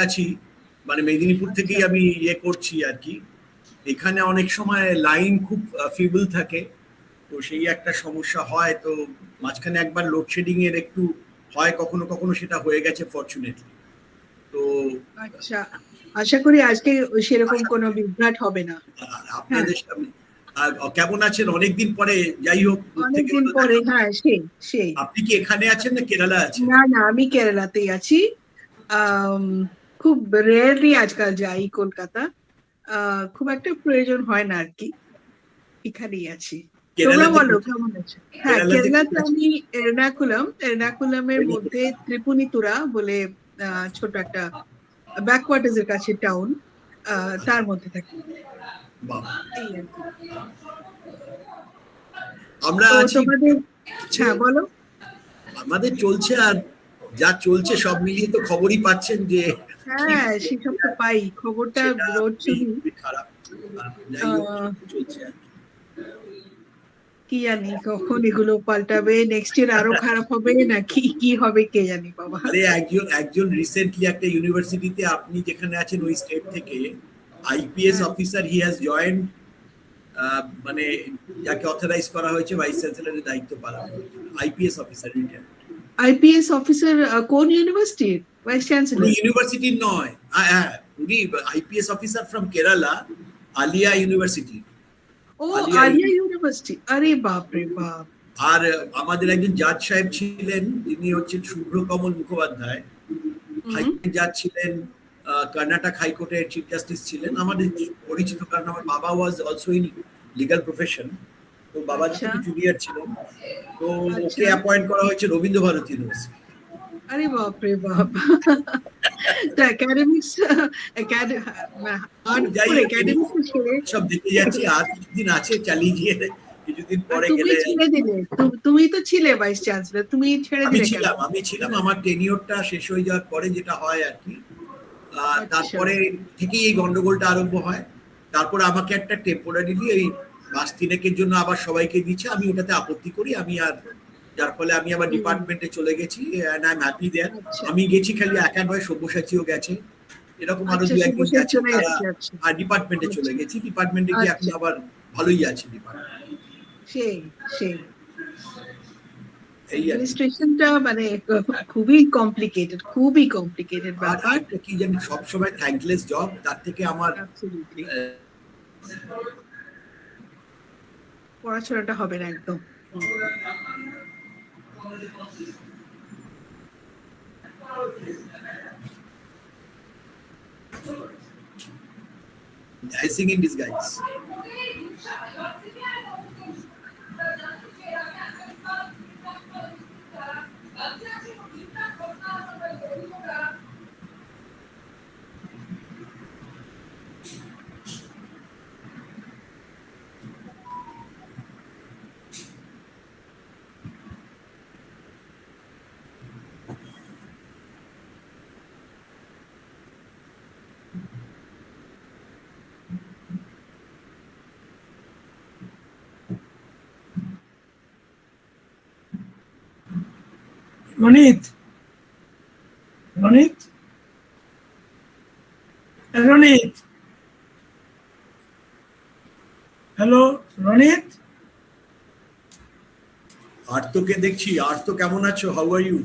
আছি, মানে মেদিনীপুর থেকেই আমি ইয়ে করছি আর কি। এখানে অনেক সময় লাইন খুব ফিবল থাকে, তো সেই একটা সমস্যা হয়। তো মাঝখানে একবার লোডশেডিং এর একটু হয়, কখনো কখনো সেটা হয়ে গেছে ফরচুনেটলি। তো আচ্ছা, আশা করি আজকে সেরকম কোনো বিভ্রাট হবে না। আপনাদের সামনে কেমন আছেন অনেকদিন পরে? যাই হোক, অনেকদিন পরে। হ্যাঁ, সেই। আপনি কি এখানে আছেন না কেরালা আছেন? না, আমি কেরালাতেই আছি। খুব রেয়ারলি আজকাল যাই কলকাতা, খুব একটা প্রয়োজন হয় না আর কি, এখানেই আছি। তোমরা বলো কেমন আছো? হ্যাঁ, কেরালাতে আমি এর্নাকুলামের মধ্যে ত্রিপুনিতুরা বলে ছোট একটা ব্যাকওয়াটার্স এর কাছে টাউন, তার মধ্যে থাকি। এই আর কি। আমরা আছি। হ্যাঁ, বলো। আমাদের চলছে, আর যা চলছে সব মিলিয়ে তো খবরই পাচ্ছেন যে হ্যাঁ, সেসব তো পাই, খবরটা রোজ শুনি। খারাপ চলছে আর কি জানি কখন এগুলো পাল্টাবে, নেক্সট ইয়ার আরো খারাপ হবে নাকি কি হবে কে জানি বাবা। আরে একজন রিসেন্টলি একটা ইউনিভার্সিটিতে, আপনি যেখানে আছেন ওই স্টেট থেকে IPS officer, he has joint, মানে যাকে অথরাইজ করা হয়েছে ভাইস চ্যান্সেলরের দায়িত্ব পালন করতে, IPS officer retired. IPS officer কোন ইউনিভার্সিটির ভাইস চ্যান্সেলর? ইউনিভার্সিটি নয়, হ্যাঁ, উনি IPS officer from Kerala, Aliah university. ও, আলিয়া ইউনিভার্সিটি, আরে বাপ রে বাপ। আর আমাদের একজন জাজ সাহেব ছিলেন, যিনি হচ্ছেন শুভ্রকমল মুখোপাধ্যায়, হাইকোর্টের জাজ ছিলেন, কর্ণাটক হাইকোর্টের চিফ জাস্টিস ছিলেন, আমাদের পরিচিত, কারণ আমার বাবা was also in legal profession, তো বাবা থেকে জুনিয়র ছিলেন। তো ওকে অ্যাপয়েন্ট করা হয়েছে রবীন্দ্র ভারতী ইউনিভার্সিটি। আরে বাপ রে বাপ। একাডেমিক্স সব দেখে যাচ্ছি, আর কিছুদিন আছে, চালিয়ে গিয়ে কিছুদিন পরে তুমি গেলে। ছেড়ে দিলে, তুমি তো ছিলে ভাইস চ্যান্সেলর, তুমি ছেড়ে দিলে কেন? আমি ছিলাম, আমার টেনিওরটা শেষ হয়ে যাওয়ার পরে যেটা হয় আর কি, তারপরে থেকেই এই গন্ডগোলটা আরম্ভ হয়। তারপরে আমাকে একটা টেম্পোরারিলি এই মাস তিনেকের জন্য আবার সবাইকে দিচ্ছে, আমি ওটাতে আপত্তি করি, যার ফলে আমি আবার ডিপার্টমেন্টে চলে গেছি, and I am happy there. আমি গেছি খালি একা নয়, সব্যসাচীও গেছে, এরকম আরো দু একজন গেছে, আর ডিপার্টমেন্টে চলে গেছি। ডিপার্টমেন্টে গিয়ে এখন আবার ভালোই আছে ডিপার্টমেন্ট। সেই অ্যাডমিনিস্ট্রেশনটা মানে খুবই কমপ্লিকেটেড ব্যাপার। কি জানি, সবসময় থ্যাঙ্কলেস জব, তার থেকে আমার পড়াশোনাটা হবে না একদম। Blessing in disguise. Ronit, hello Ronit. আর্তকে দেখছি। আর্ত, কেমন আছো? How are you?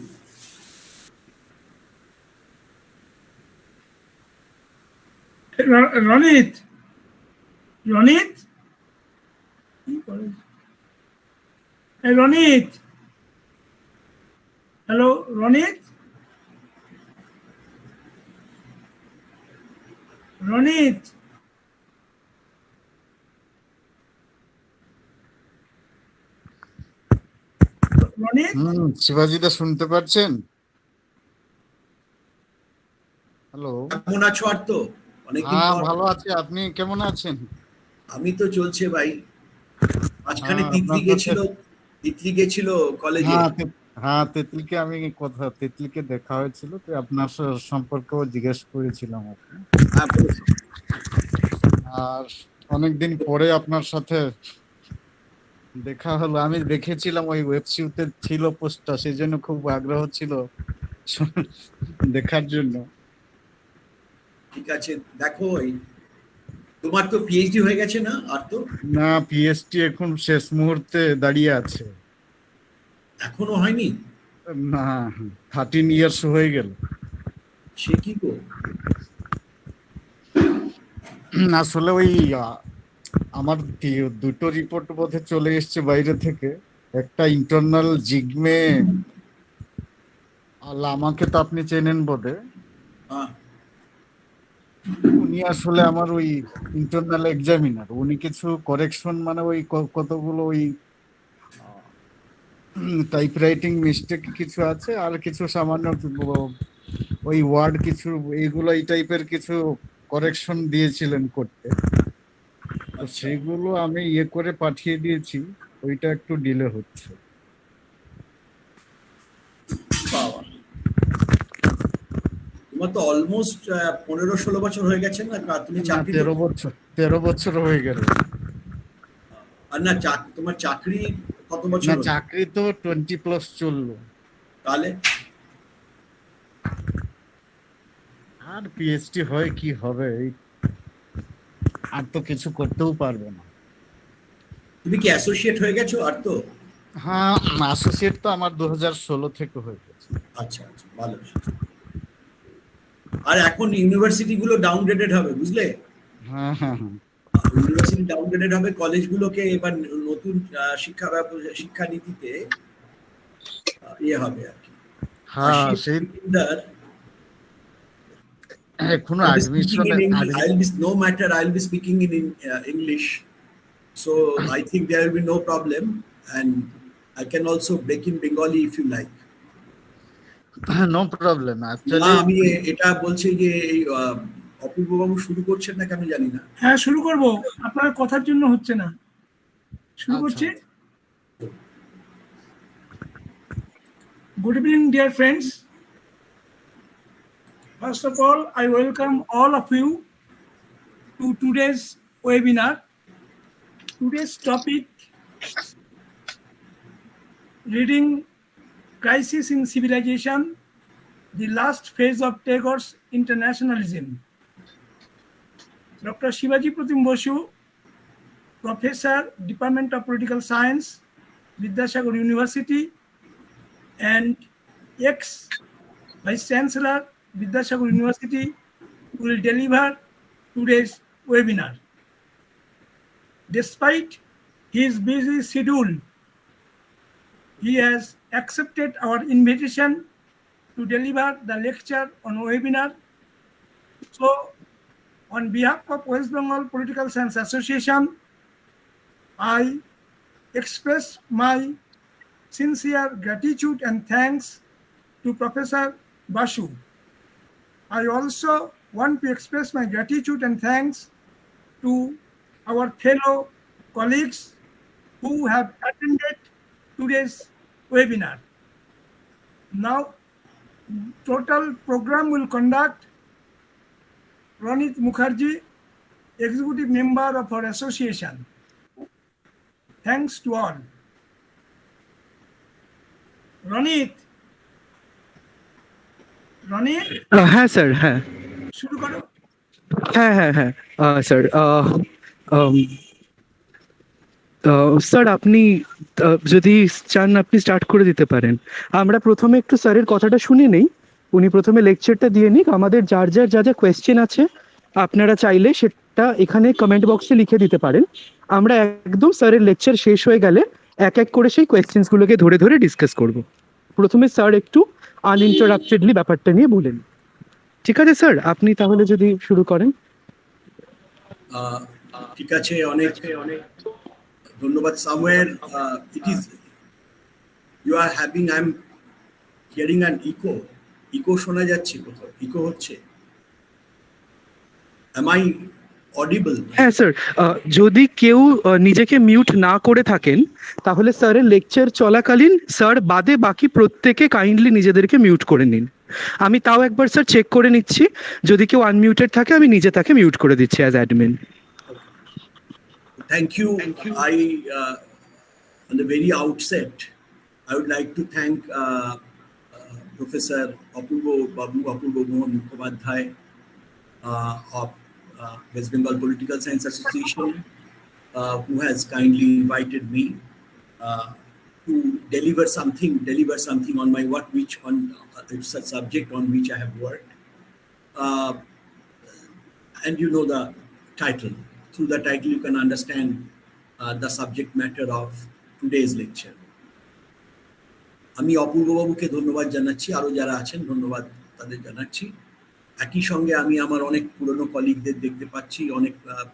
Ronit, Ronit, hello Ronit, শিবাজিদা শুনতে পাচ্ছেন? হ্যালো, কেমন আছো আর্ত? অনেকদিন পর। ভালো আছি, আপনি কেমন আছেন? আমি তো চলছে ভাই। আজকাল তিতলি গেছিল কলেজে। হ্যাঁ, তিতলিকে তিতলিকে দেখা হয়েছিল, তো আপনার সম্পর্কেও জিজ্ঞেস করেছিলাম। আর অনেকদিন পরে আপনার সাথে দেখা হলো। আমি দেখেছিলাম ওই ওয়েবসাইটে ছিল পোস্টটা, সেই জন্য খুব আগ্রহ ছিল দেখার জন্য। ঠিক আছে, দেখো তোমার তো পিএইচডি হয়ে গেছে না? আর তো না, পিএইচডি এখন শেষ মুহূর্তে দাঁড়িয়ে আছে। এখনো হয়নি? না, 13 ইয়ার্স হয়ে গেল। সে কি গো? আসলে ওই আমার দুটো রিপোর্ট বোধহয় চলে এসছে বাইরে থেকে। একটা ইন্টারনাল জিগমে, আমাকে তো আপনি চেনেন বোধে। হ্যাঁ, উনি আসলে আমার ওই ইন্টারনাল এক্সামিনার। উনি কিছু কারেকশন, মানে ওই কতগুলো ওই টাইপ রাইটিং মিস্টেক কিছু আছে, আর কিছু সামান্য ওই ওয়ার্ড কিছু এইগুলো এই টাইপের কিছু কারেকশন দিয়েছিলেন করতে। তো সেগুলো আমি করে পাঠিয়ে দিয়েছি, ওইটা একটু ডিলে হচ্ছে। বাবা, তোমার তো অলমোস্ট 15-16 বছর হয়ে গেছে না? তুমি চাকরি 13 বছর হয়ে গেল। আর না, তোমার চাকরি কত বছর না, হলো? চাকরি তো 20+ চললো। তাহলে আর পিএইচডি হয় কি হবে, আর তো কিছু করতেও পারবে না। তুমি কি অ্যাসোসিয়েট হয়ে গেছো? আর তো হ্যাঁ, অ্যাসোসিয়েট তো আমার 2016 থেকে হয়ে গেছে। আচ্ছা আচ্ছা, ভালো। আর এখন ইউনিভার্সিটি গুলো ডাউনগ্রেডেড হবে, বুঝলে? হ্যাঁ হ্যাঁ হ্যাঁ। ইউনিভার্সিটি ডাউনগ্রেডেড হবে, কলেজগুলোকে এবার নতুন শিক্ষানীতিতে হবে আর কি। হ্যাঁ, সেই এখনো admission. No matter, I'll be speaking in English, so I think there will be no problem, and I can also break in Bengali if you like. No problem না, অ্যাকচুয়ালি। আমি এটা বলছি যে এই অপূর্ব বাবু শুরু করছেন না কেন জানি না। হ্যাঁ, শুরু করব। আপনার কথার জন্য হচ্ছে না। শুরু করছি। Good evening, dear friends. First of all, I welcome all of you to today's webinar. Today's topic, reading Crisis in Civilization, the last phase of Tagore's Internationalism. Dr. Shibaji Basu, Professor, Department of Political Science, Vidyashagar University, and ex-Vice Chancellor, Vidyashagar University, will deliver today's webinar. Despite his busy schedule, he has accepted our invitation to deliver the lecture on webinar. So, on behalf of West Bengal Political Science Association, I express my sincere gratitude and thanks to Professor Basu. I also want to express my gratitude and thanks to our fellow colleagues who have attended today's webinar. Now, total program will conduct Amiya Mukherjee, Executive Member of our association. Thanks to all. Ronit, হ্যাঁ sir, হ্যাঁ শুরু করো। হ্যাঁ হ্যাঁ হ্যাঁ sir. Sir আপনি যদি চান আপনি স্টার্ট করে দিতে পারেন। আমরা প্রথমে একটু স্যারের কথাটা শুনে নেই, উনি প্রথমে লেকচারটা দিয়ে নিক। আমাদের যার যার যা যা কোয়েশ্চেন আছে আপনারা চাইলে সেটা এখানে কমেন্ট বক্সে লিখে দিতে পারেন। আমরা একদম স্যারের লেকচার শেষ হয়ে গেলে এক এক করে সেই কোয়েশ্চেন্সগুলোকে ধরে ধরে ডিসকাস করব। প্রথমে স্যার একটু আনইন্টারাপ্টেডলি ব্যাপারটা নিয়ে বলেন। ঠিক আছে স্যার, আপনি তাহলে যদি শুরু করেন। ঠিক আছে, অনেক ধন্যবাদ। Somewhere it is you are having, I am hearing an echo শোনা যাচ্ছে, কোথাও ইকো হচ্ছে। Am I audible? হ্যাঁ স্যার, যদি কেউ নিজেকে মিউট না করে থাকেন তাহলে স্যারের লেকচার চলাকালীন স্যার বাদে বাকি প্রত্যেকে কাইন্ডলি নিজেদেরকে মিউট করে নিন। আমি তাও একবার স্যার চেক করে নিচ্ছি, যদি কেউ আনমিউটেড থাকে আমি নিজে তাকে মিউট করে দিচ্ছি as admin. Thank you. On the very outset, I would like to thank Professor Apurbo Mohan Mukhopadhyay of West Bengal Political Science Association, who has kindly invited me to deliver something on my work, which on it's a subject on which I have worked. And you know the title. Through the title, you can understand the subject matter of today's lecture. আমি অপূর্ব বাবুকে ধন্যবাদ জানাচ্ছি, আরো যারা আছেন ধন্যবাদ তাদের জানাচ্ছি। একই সঙ্গে আমি আমার অনেক পুরনো কলিগদের দেখতে পাচ্ছি,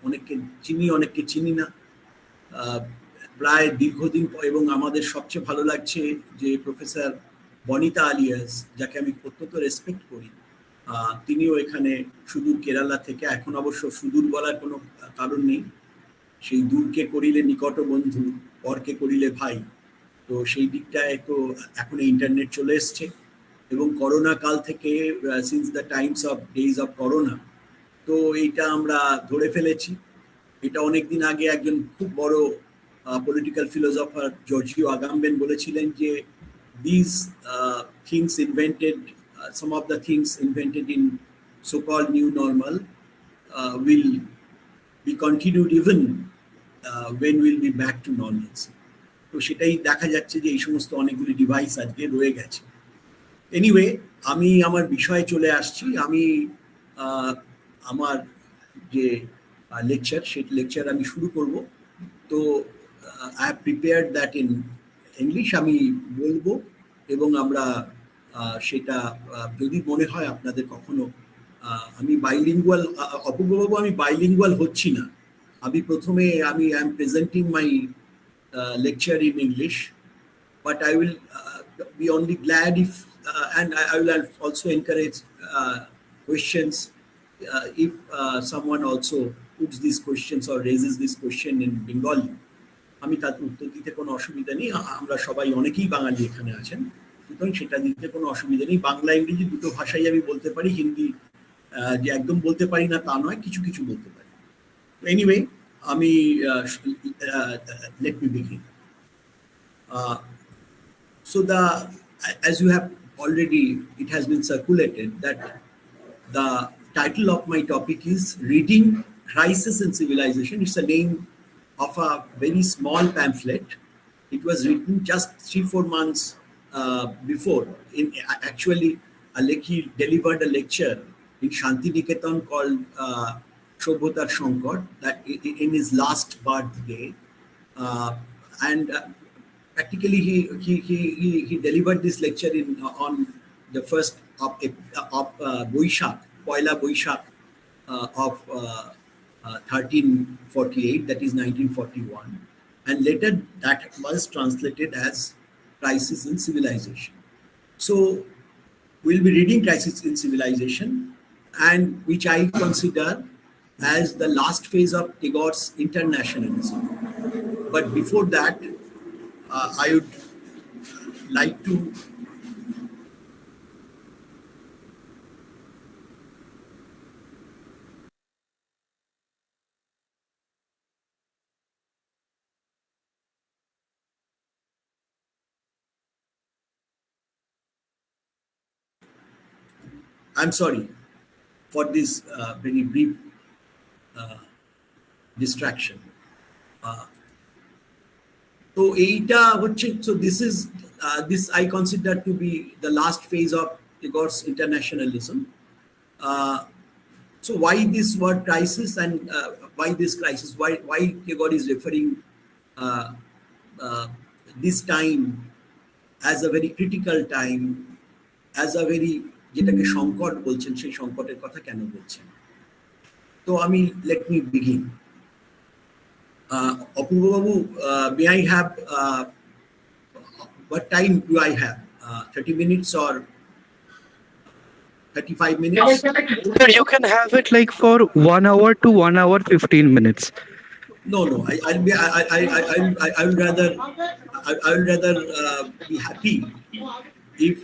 অনেককে চিনি, অনেককে চিনি না। প্রায় দীর্ঘদিন পর, এবং আমাদের সবচেয়ে ভালো লাগছে যে প্রফেসর বনিতা আলিয়াস, যাকে আমি অত্যন্ত রেসপেক্ট করি, তিনিও এখানে সুদূর কেরালা থেকে। এখন অবশ্য সুদূর বলার কোনো কারণ নেই, সেই দূরকে করিলে নিকট বন্ধু, পরকে করিলে ভাই। তো সেই দিকটায় তো এখন ইন্টারনেট চলে এসছে, এবং করোনা কাল থেকে since the Times of days of corona, তো এইটা আমরা ধরে ফেলেছি। এটা অনেকদিন আগে একজন খুব বড় পলিটিক্যাল ফিলোসফার জর্জিও আগাম্বেন বলেছিলেন যে this things invented, some of the things invented in so-called new normal will be continued even when we'll be back to normalcy. তো সেটাই দেখা যাচ্ছে যে এই সমস্ত অনেকগুলি ডিভাইস আজকে রয়ে গেছে। এনিওয়ে, আমি আমার বিষয়ে চলে আসছি। আমি আমার যে লেকচার, সেই লেকচার আমি শুরু করব। তো I have prepared that in English আমি বলবো, এবং আমরা সেটা যদি মনে হয় আপনাদের কখনো, আমি বাইলিঙ্গুয়াল, অপূর্ববাবু আমি বাইলিঙ্গুয়াল হচ্ছি না। আমি প্রথমে I am presenting my lecture in English, but I will be only glad if, and I will also encourage questions if someone also puts these questions or raises this question in Bengali. আমি তার উত্তর দিতে কোনো অসুবিধা নেই, আমরা সবাই অনেকেই বাঙালি এখানে আছেন, সুতরাং সেটা দিতে কোনো অসুবিধা নেই। বাংলা ইংরেজি দুটো ভাষাই আমি বলতে পারি, হিন্দি যে একদম বলতে পারি না তা নয়, কিছু কিছু বলতে পারি। এনিওয়ে, আমি let me begin. So as you have already, it has been circulated that the title of my topic is Reading Crisis in Civilization. It's the name of a very small pamphlet. It was written just 3-4 months before. Actually, he delivered a lecture in Shantiniketan called Shobhotar Shankar, that in his last birthday, and practically he delivered this lecture on the first of Boishak, Poila Boishak of 1348, that is 1941, and later that was translated as Crisis in Civilization. So we'll be reading Crisis in Civilization, and which I consider as the last phase of Tagore's internationalism. But before that, I would like to I'm sorry for this very brief distraction. So এইটা হচ্ছে, so this I consider to be the last phase of Tagore's internationalism. So why this word crisis, and why this crisis? Why Tagore is referring this time as a very critical time, as a very, যেটাকে সংকট বলছেন, সেই সংকটের কথা কেন বলছেন? তো আমি let me begin. Apurva Babu, may I have, what time do I have? 30 minutes or 35 minutes? Sir, you can have it like for 1 hour to 1 hour 15 minutes. No, I would rather be happy if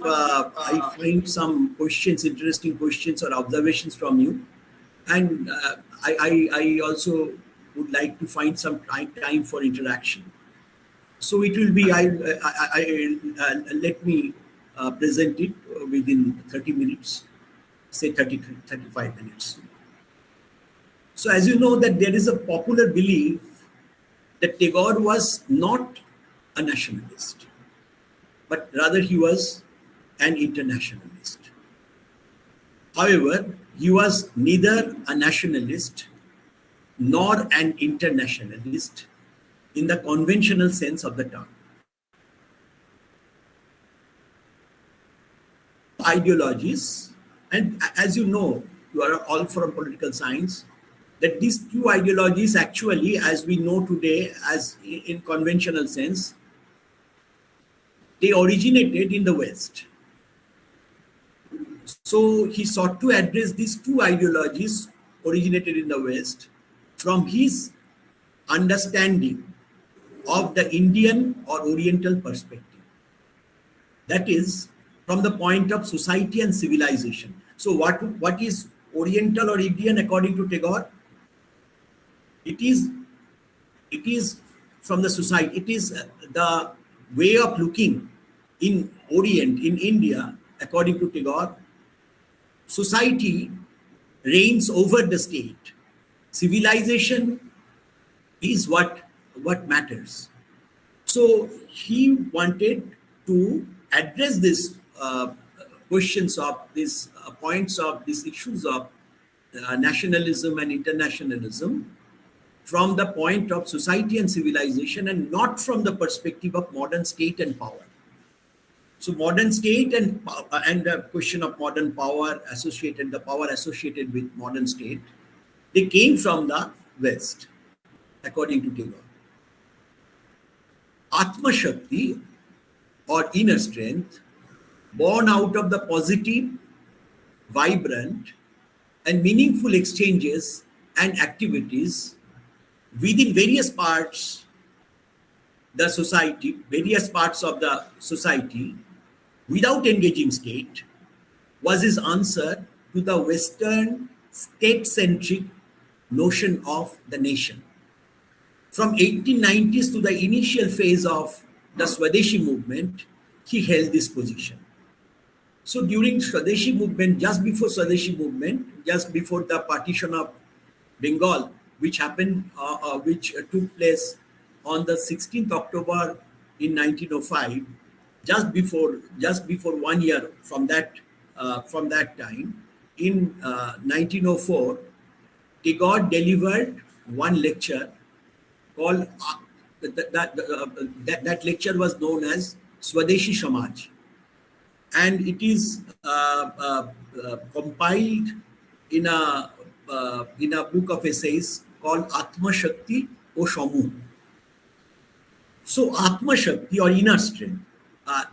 I find some questions, interesting questions or observations from you, and I also would like to find some time for interaction. So it will be, let me present it within 30 minutes, say 30 to 35 minutes. So as you know that there is a popular belief that Tagore was not a nationalist, but rather he was an internationalist. However, he was neither a nationalist nor an internationalist in the conventional sense of the term. Ideologies, and as you know, you are all from political science, that these two ideologies actually, as we know today, as in conventional sense, they originated in the West. So he sought to address these two ideologies originated in the West from his understanding of the Indian or Oriental perspective. That is, from the point of society and civilization. So what is Oriental or Indian according to Tagore? It is from the society. It is the way of looking in Orient, in India, according to Tagore. Society reigns over the state. Civilization is what matters. So he wanted to address this questions of these points of these issues of nationalism and internationalism from the point of society and civilization, and not from the perspective of modern state and power. So modern state and the question of modern power associated, the power associated with modern state, they came from the West, according to Tagore. Atma Shakti, or inner strength, born out of the positive, vibrant, and meaningful exchanges and activities within various parts of the society, without engaging state, was his answer to the Western state-centric notion of the nation. From 1890s to the initial phase of the Swadeshi movement, he held this position. So during Swadeshi movement, just before the partition of Bengal, which happened, which took place on the 16th October in 1905, just before 1 year from that time, in 1904, Tagore delivered one lecture called that lecture was known as Swadeshi Samaj, and it is compiled in a book of essays called Atma Shakti o Shamu. So Atma Shakti, or inner strength,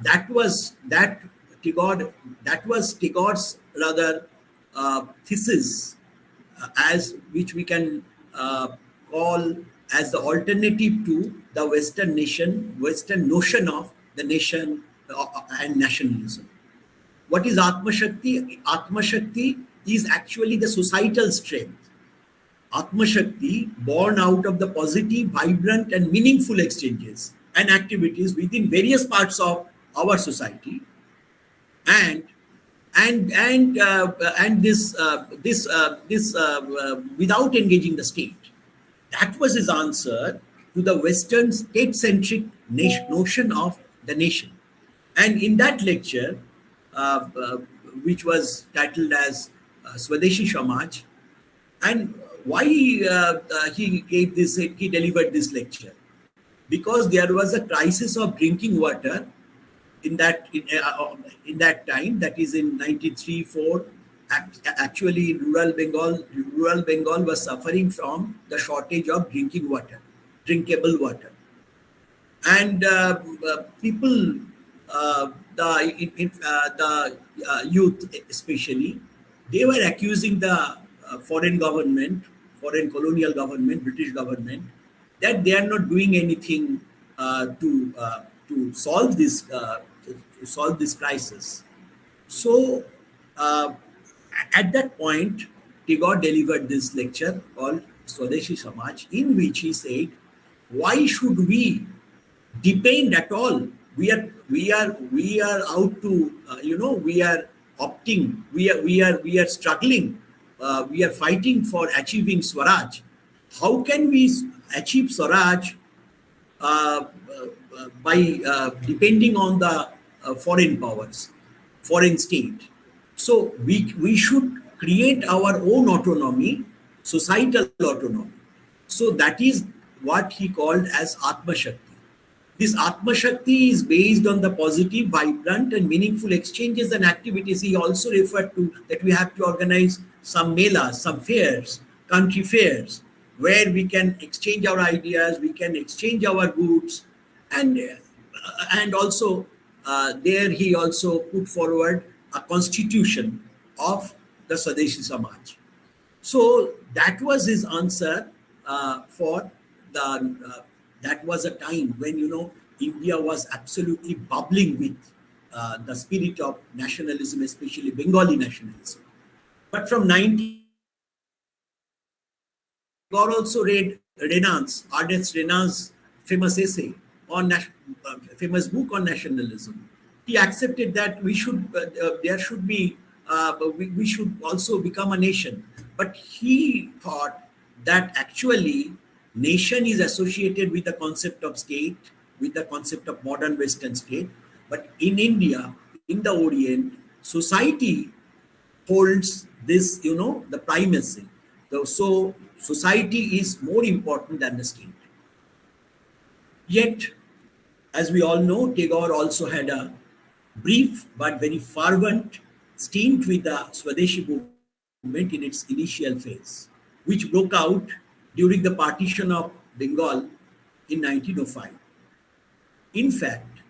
that was Tagore's rather thesis, as which we can call as the alternative to the Western notion of the nation and nationalism. What is Atma Shakti? Atma Shakti is actually the societal strength. Atma Shakti, born out of the positive, vibrant, and meaningful exchanges and activities within various parts of our society, and this without engaging the state. That was his answer to the Western state-centric notion of the nation. And in that lecture, which was titled as Swadeshi Samaj, and why he delivered this lecture? Because there was a crisis of drinking water in that time, that is in 1903-04. Actually, rural Bengal was suffering from the shortage of drinkable water, and people, the youth especially, they were accusing the foreign colonial government, British government, that they are not doing anything to solve this crisis. So at that point, Tagore delivered this lecture called Swadeshi Samaj, in which he said, why should we depend at all? We are out to we are opting, we are struggling we are fighting for achieving Swaraj. How can we achieve Swaraj by depending on the foreign powers, foreign state? So we should create our own autonomy, societal autonomy. So that is what he called as Atma Shakti. This Atma Shakti is based on the positive, vibrant and meaningful exchanges and activities. He also referred to that we have to organize some melas, some fairs, country fairs, where we can exchange our ideas, we can exchange our goods, and also there he also put forward a constitution of the Swadeshi Samaj. So that was his answer for the. That was a time when, India was absolutely bubbling with the spirit of nationalism, especially Bengali nationalism. But from 19, Tagore also read Ernest Renan's famous essay on famous book on nationalism. He accepted that we should there should be we should also become a nation. But he thought that actually nation is associated with the concept of state, with the concept of modern Western state. But in India, in the Orient, society holds this, the primacy. So society is more important than the state. Yet, as we all know, Tagore also had a brief but very fervent stint with the Swadeshi movement in its initial phase, which broke out during the partition of Bengal in 1905. In fact,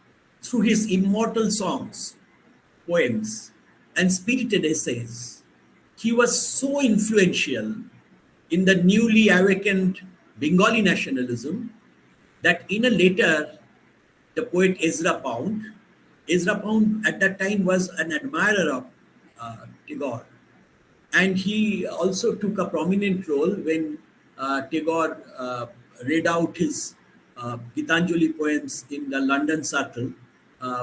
through his immortal songs, poems, and spirited essays, he was so influential in the newly awakened Bengali nationalism that in a letter, the poet Ezra Pound at that time was an admirer of Tagore, and he also took a prominent role when Tagore read out his Gitanjali poems in the London Circle,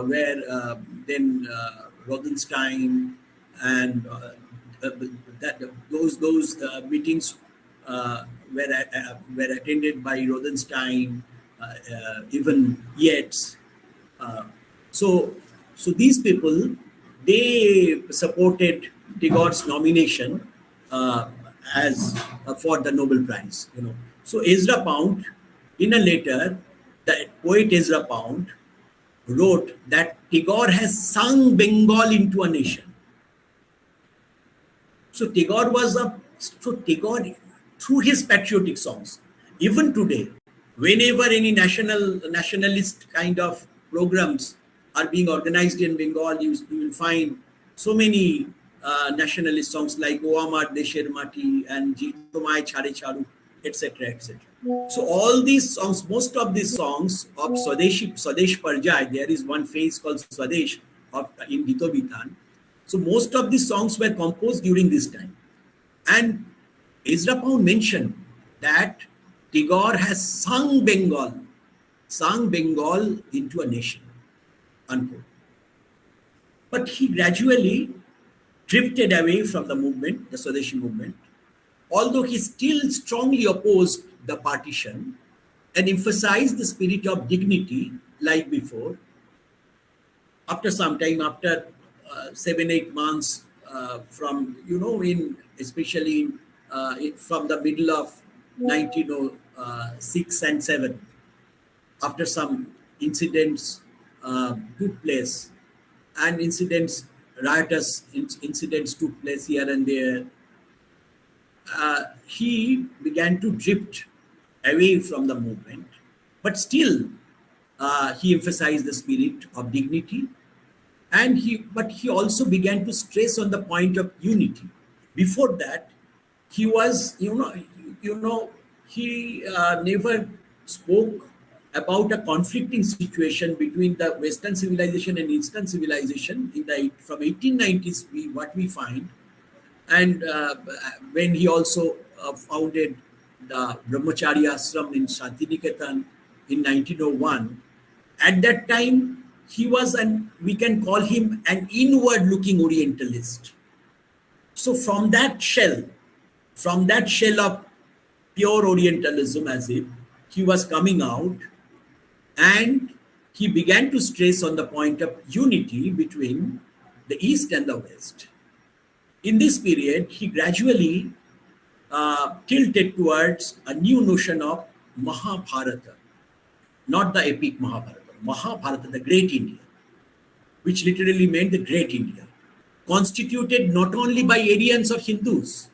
where then Rothenstein and those meetings were attended by Rothenstein, even Yeats. So these people, they supported Tagore's nomination as for the Nobel Prize. So Ezra Pound, in a letter, the poet Ezra Pound wrote that Tagore has sung Bengal into a nation. So Tagore through his patriotic songs, even today, whenever any nationalist kind of programs are being organized in Bengal, you will find so many nationalist songs like O Amar Desher Mati and Jitomai Chare Charu, etc., etc. So all these songs, most of these songs of Swadesh Parjay, there is one phase called Swadesh in Gito Bithan. So most of these songs were composed during this time. And Ezra Pound mentioned that Tagore has sung Bengal into a nation, unquote. But he gradually drifted away from the movement, the Swadeshi movement, although he still strongly opposed the partition and emphasized the spirit of dignity like before. After some time, after 7-8 months from, especially from the middle of 1906 and 7, after some incidents took place, and riotous incidents took place here and there, he began to drift away from the movement, but still he emphasized the spirit of dignity, and but he also began to stress on the point of unity. Before that, he was, he never spoke about a conflicting situation between the Western civilization and Eastern civilization. From 1890s, what we find, and when he also founded the Brahmacharya Ashram in Shantiniketan in 1901, at that time he was we can call him an inward-looking Orientalist. So from that shell, From that shell of pure Orientalism, as if he was coming out, and he began to stress on the point of unity between the East and the West. In this period, he gradually tilted towards a new notion of Mahabharata, not the epic Mahabharata, Mahabharata, the Great India, which literally meant the Great India, constituted not only by Aryans or Hindus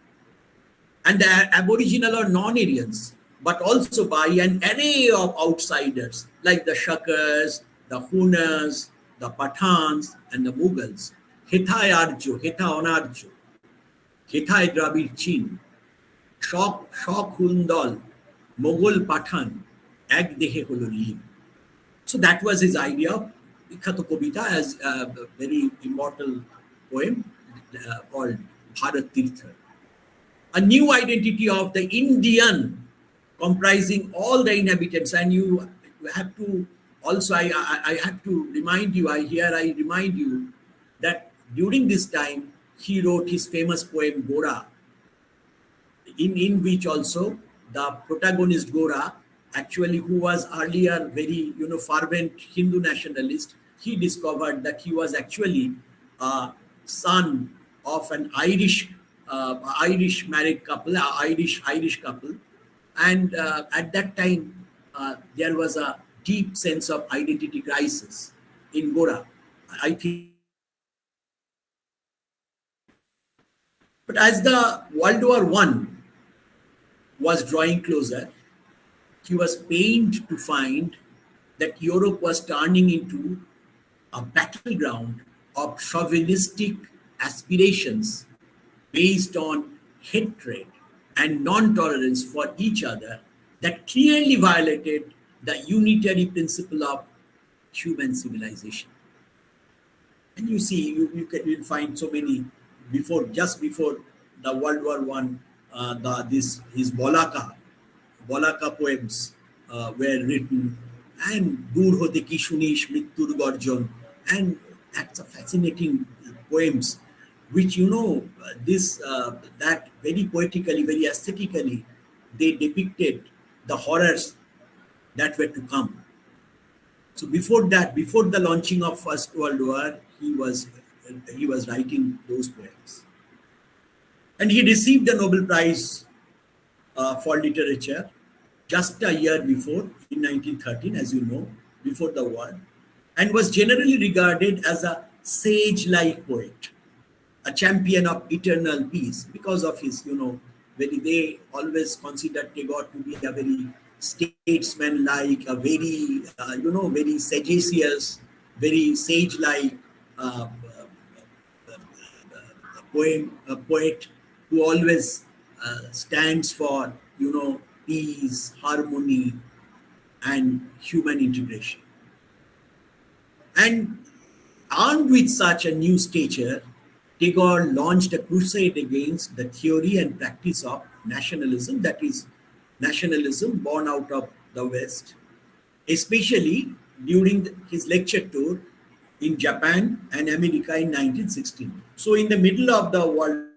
and the Aboriginal or non-Aryans, but also by an array of outsiders like the Shakars, the Hunas, the Pathans, and the Mughals. Hethay Arjo, Hetha Onarjo, Hethay Dravid Chin, Shok Hundal, Mughal Pathan, Ek Dehe Holo Lim. So that was his idea of Ikhato Kobita as a very immortal poem called Bharat Tirtha. A new identity of the Indian comprising all the inhabitants. And you have to also, I have to remind you, I remind you that during this time, he wrote his famous poem Gora, in which also the protagonist Gora, actually who was earlier very fervent Hindu nationalist, he discovered that he was actually a son of an Irish married couple, Irish couple, and at that time there was a deep sense of identity crisis in Gora, I think. But as the World War I was drawing closer, he was pained to find that Europe was turning into a battleground of chauvinistic aspirations based on hatred and non-tolerance for each other that clearly violated the unitary principle of human civilization. And you see, you'll find so many just before the World War I, his Bolaka poems were written, and Dur Hote Ki Shunish Mrittur Gorjon, and that's a fascinating poems, which that very poetically, very aesthetically, they depicted the horrors that were to come. So before the launching of First World War, he was writing those poems, and he received the Nobel Prize for literature just a year before, in 1913, as you know, before the war, and was generally regarded as a sage-like poet, a champion of eternal peace, because of his, they always considered Tagore to be a very statesman-like, a very, very sagacious, very sage-like poet who always stands for, peace, harmony, and human integration. And armed with such a new stature, Tagore launched a crusade against the theory and practice of nationalism, that is, nationalism born out of the West, especially during his lecture tour in Japan and America in 1916. So in the middle of the World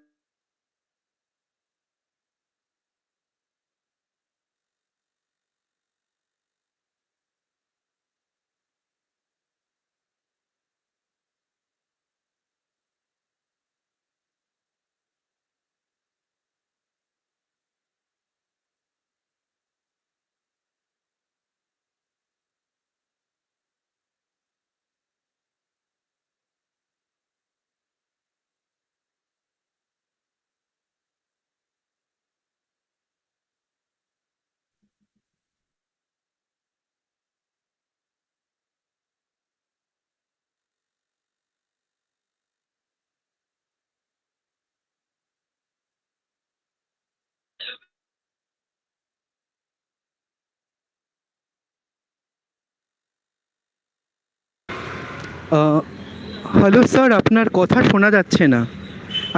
hello sir, আপনার কথা শোনা যাচ্ছে না।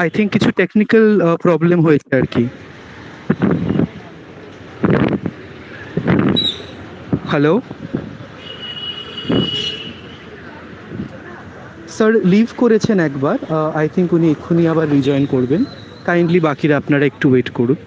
I think কিছু technical problem হয়েছে আর কি। Hello sir, leave করেছেন একবার, আই থিঙ্ক উনি এক্ষুনি আবার রিজয়েন করবেন। কাইন্ডলি বাকিরা আপনারা একটু ওয়েট করুন।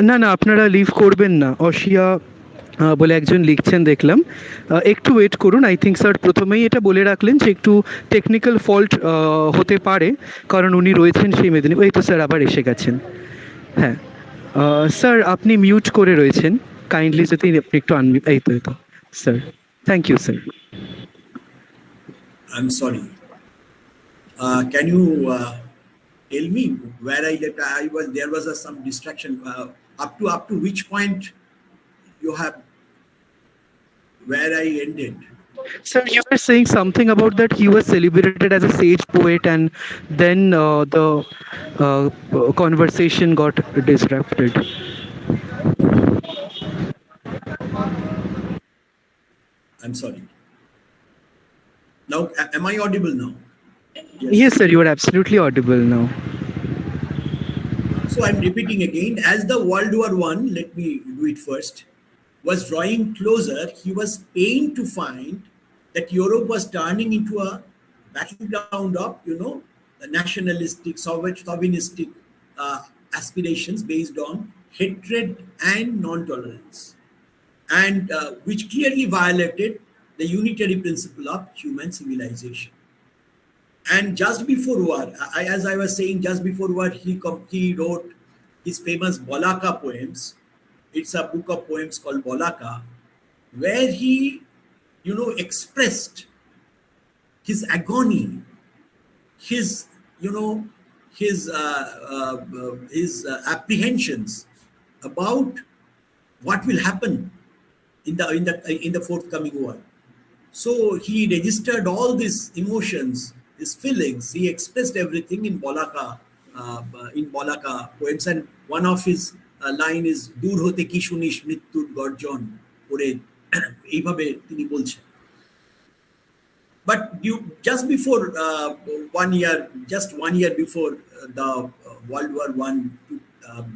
না না, আপনারা লিভ করবেন না, অসিয়া বলে একজন লিখছেন দেখলাম, একটু ওয়েট করুন। আই থিঙ্ক স্যার প্রথমেই এটা বলে রাখলেন যে একটু টেকনিক্যাল ফল্ট হতে পারে, কারণ উনি রয়েছেন সেই মেদিনীপুর। এই তো স্যার আবার এসে গেছেন। হ্যাঁ স্যার, আপনি মিউট করে রয়েছেন, কাইন্ডলি যদি আপনি একটু আনমিউট। এই তো sir, thank you sir. I'm sorry. Can you tell me where I left? There was some distraction. Up to which point you have where I ended? Sir, you were saying something about that he was celebrated as a sage poet, and then the conversation got disrupted. I'm sorry. Now, am I audible now? Yes, sir, you are absolutely audible now. So I'm repeating again, as the World War I, let me do it first, was drawing closer, he was pained to find that Europe was turning into a battleground of, the nationalistic, chauvinistic aspirations based on hatred and non-tolerance, and which clearly violated the unitary principle of human civilization. And just before war, as I was saying, just before war, he wrote his famous Bolaka poems. It's a book of poems called Bolaka, where he, expressed his agony, his apprehensions about what will happen in the forthcoming war. So he registered all these emotions, his feelings. He expressed everything in Bolaka poems, and one of his line is "Dur hote ki shunish mrittur gorjon ore," এইভাবে তিনি বলছেন। But just before 1 year, just 1 year before the World War I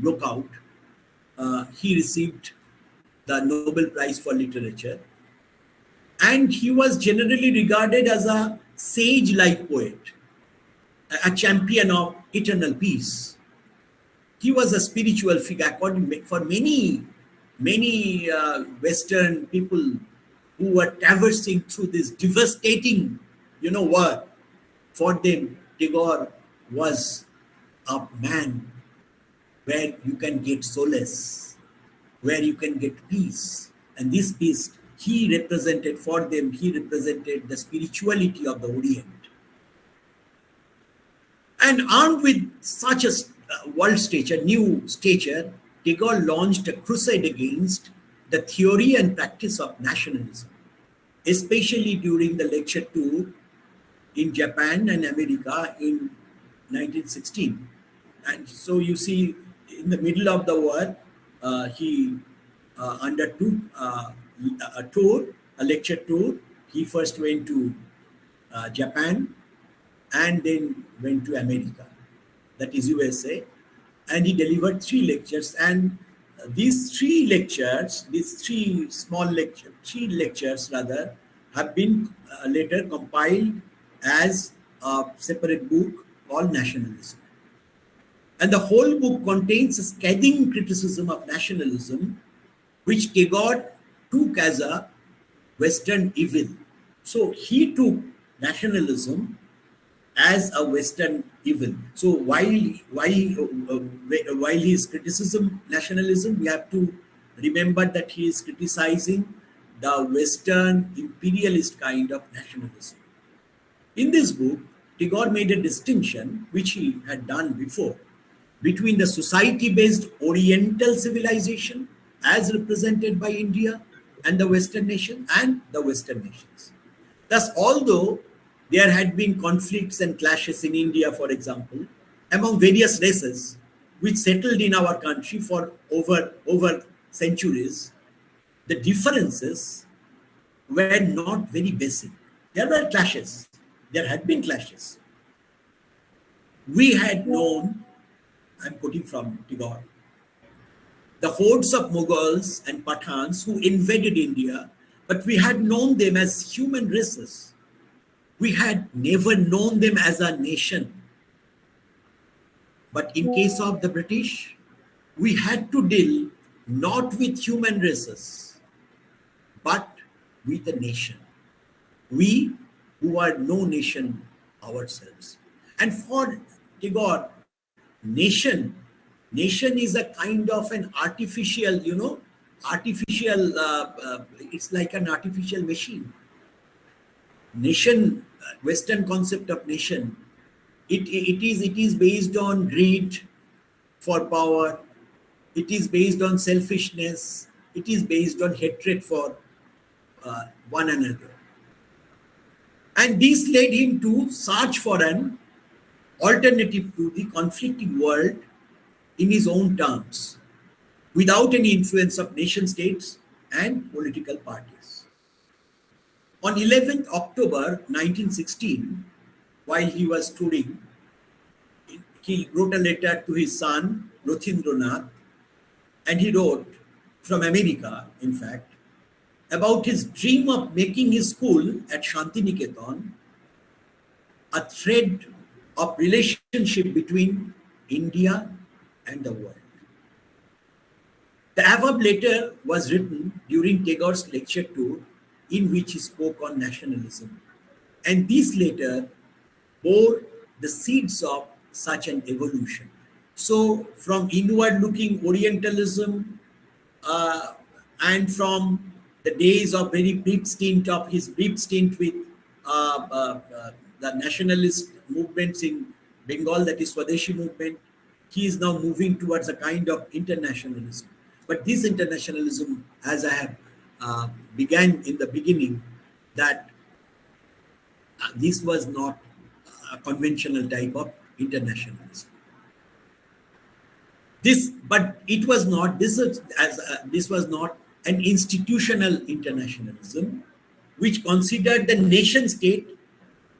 broke out, he received the Nobel Prize for Literature. And he was generally regarded as a sage-like poet, a champion of eternal peace. He was a spiritual figure for many Western people who were traversing through this devastating, war. For them, Tagore was a man where you can get solace, where you can get peace. And this peace, he represented the spirituality of the Orient. And armed with such a world stature, new stature, Tagore launched a crusade against the theory and practice of nationalism, especially during the lecture tour in Japan and America in 1916. And so you see, in the middle of the war, he undertook a lecture tour. He first went to Japan and then went to America, that is USA, and he delivered 3 lectures. And these 3 lectures have been later compiled as a separate book called Nationalism. And the whole book contains a scathing criticism of nationalism, which Tagore took as a Western evil. So he took nationalism as a Western evil. So while he is criticizing nationalism, we have to remember that he is criticizing the Western imperialist kind of nationalism. In this book, Tagore made a distinction, which he had done before, between the society-based Oriental civilization as represented by India and the Western nation and the Western nations. Thus, although there had been conflicts and clashes in India, for example, among various races, which settled in our country for over centuries, the differences were not very basic. There were clashes. There had been clashes. We had known, I'm quoting from Tagore, the hordes of Mughals and Pathans who invaded India, but we had known them as human races. We had never known them as a nation. But in case of the British, we had to deal not with human races, but with a nation. We who are no nation ourselves. And for Tagore, nation is a kind of an artificial, it's like an artificial machine. Nation, Western concept of nation, it is based on greed for power, it is based on selfishness, it is based on hatred for one another. And this led him to search for an alternative to the conflicting world in his own terms, without any influence of nation states and political parties. On 11th October 1916, while he was touring, he wrote a letter to his son, Mrigendranath, and he wrote from America, in fact, about his dream of making his school at Shantiniketan a thread of relationship between India and the world. The above letter was written during Tagore's lecture tour, in which he spoke on nationalism. And this letter bore the seeds of such an evolution. So from inward-looking Orientalism and from the days of very brief stint of his brief stint with the nationalist movements in Bengal, that is Swadeshi movement, he is now moving towards a kind of internationalism. But this internationalism, as I have began in the beginning, that this was not a conventional type of internationalism. This was not an institutional internationalism, which considered the nation state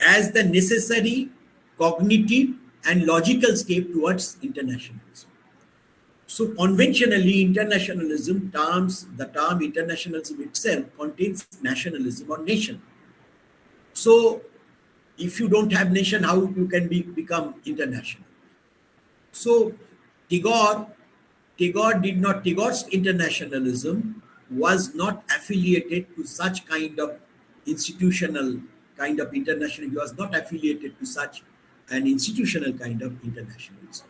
as the necessary cognitive and logical step towards internationalism. So conventionally, internationalism the term internationalism itself contains nationalism or nation. So if you don't have nation, how you can become international? So Tagore's internationalism was not affiliated to such kind of institutional kind of international. He was not affiliated to such an institutional kind of internationalism.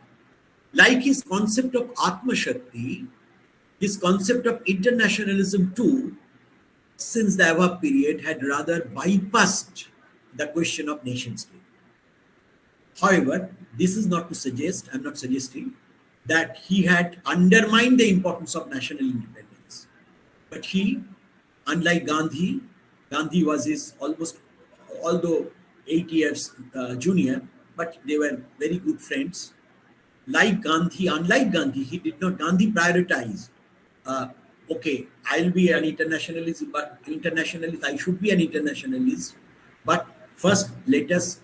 Like his concept of Atma Shakti, his concept of internationalism too, since the above period, had rather bypassed the question of nation state. However, this is not to suggest, I'm not suggesting, that he had undermined the importance of national independence. But he, unlike Gandhi was his although 8 years junior, but they were very good friends. Unlike Gandhi, he did not, Gandhi prioritized, okay, I'll be an internationalist, I should be an internationalist, but first let us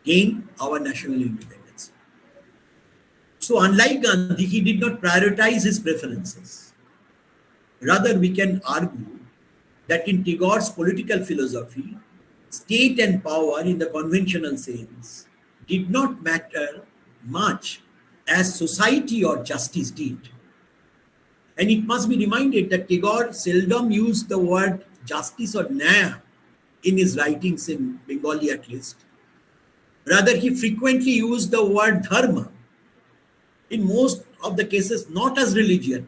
gain our national independence. So unlike Gandhi, he did not prioritize his preferences. Rather, we can argue that in Tagore's political philosophy, state and power in the conventional sense did not matter much as society or justice did. And it must be reminded that Tagore seldom used the word justice or nyaya in his writings, in Bengali at least. Rather, he frequently used the word dharma, in most of the cases not as religion,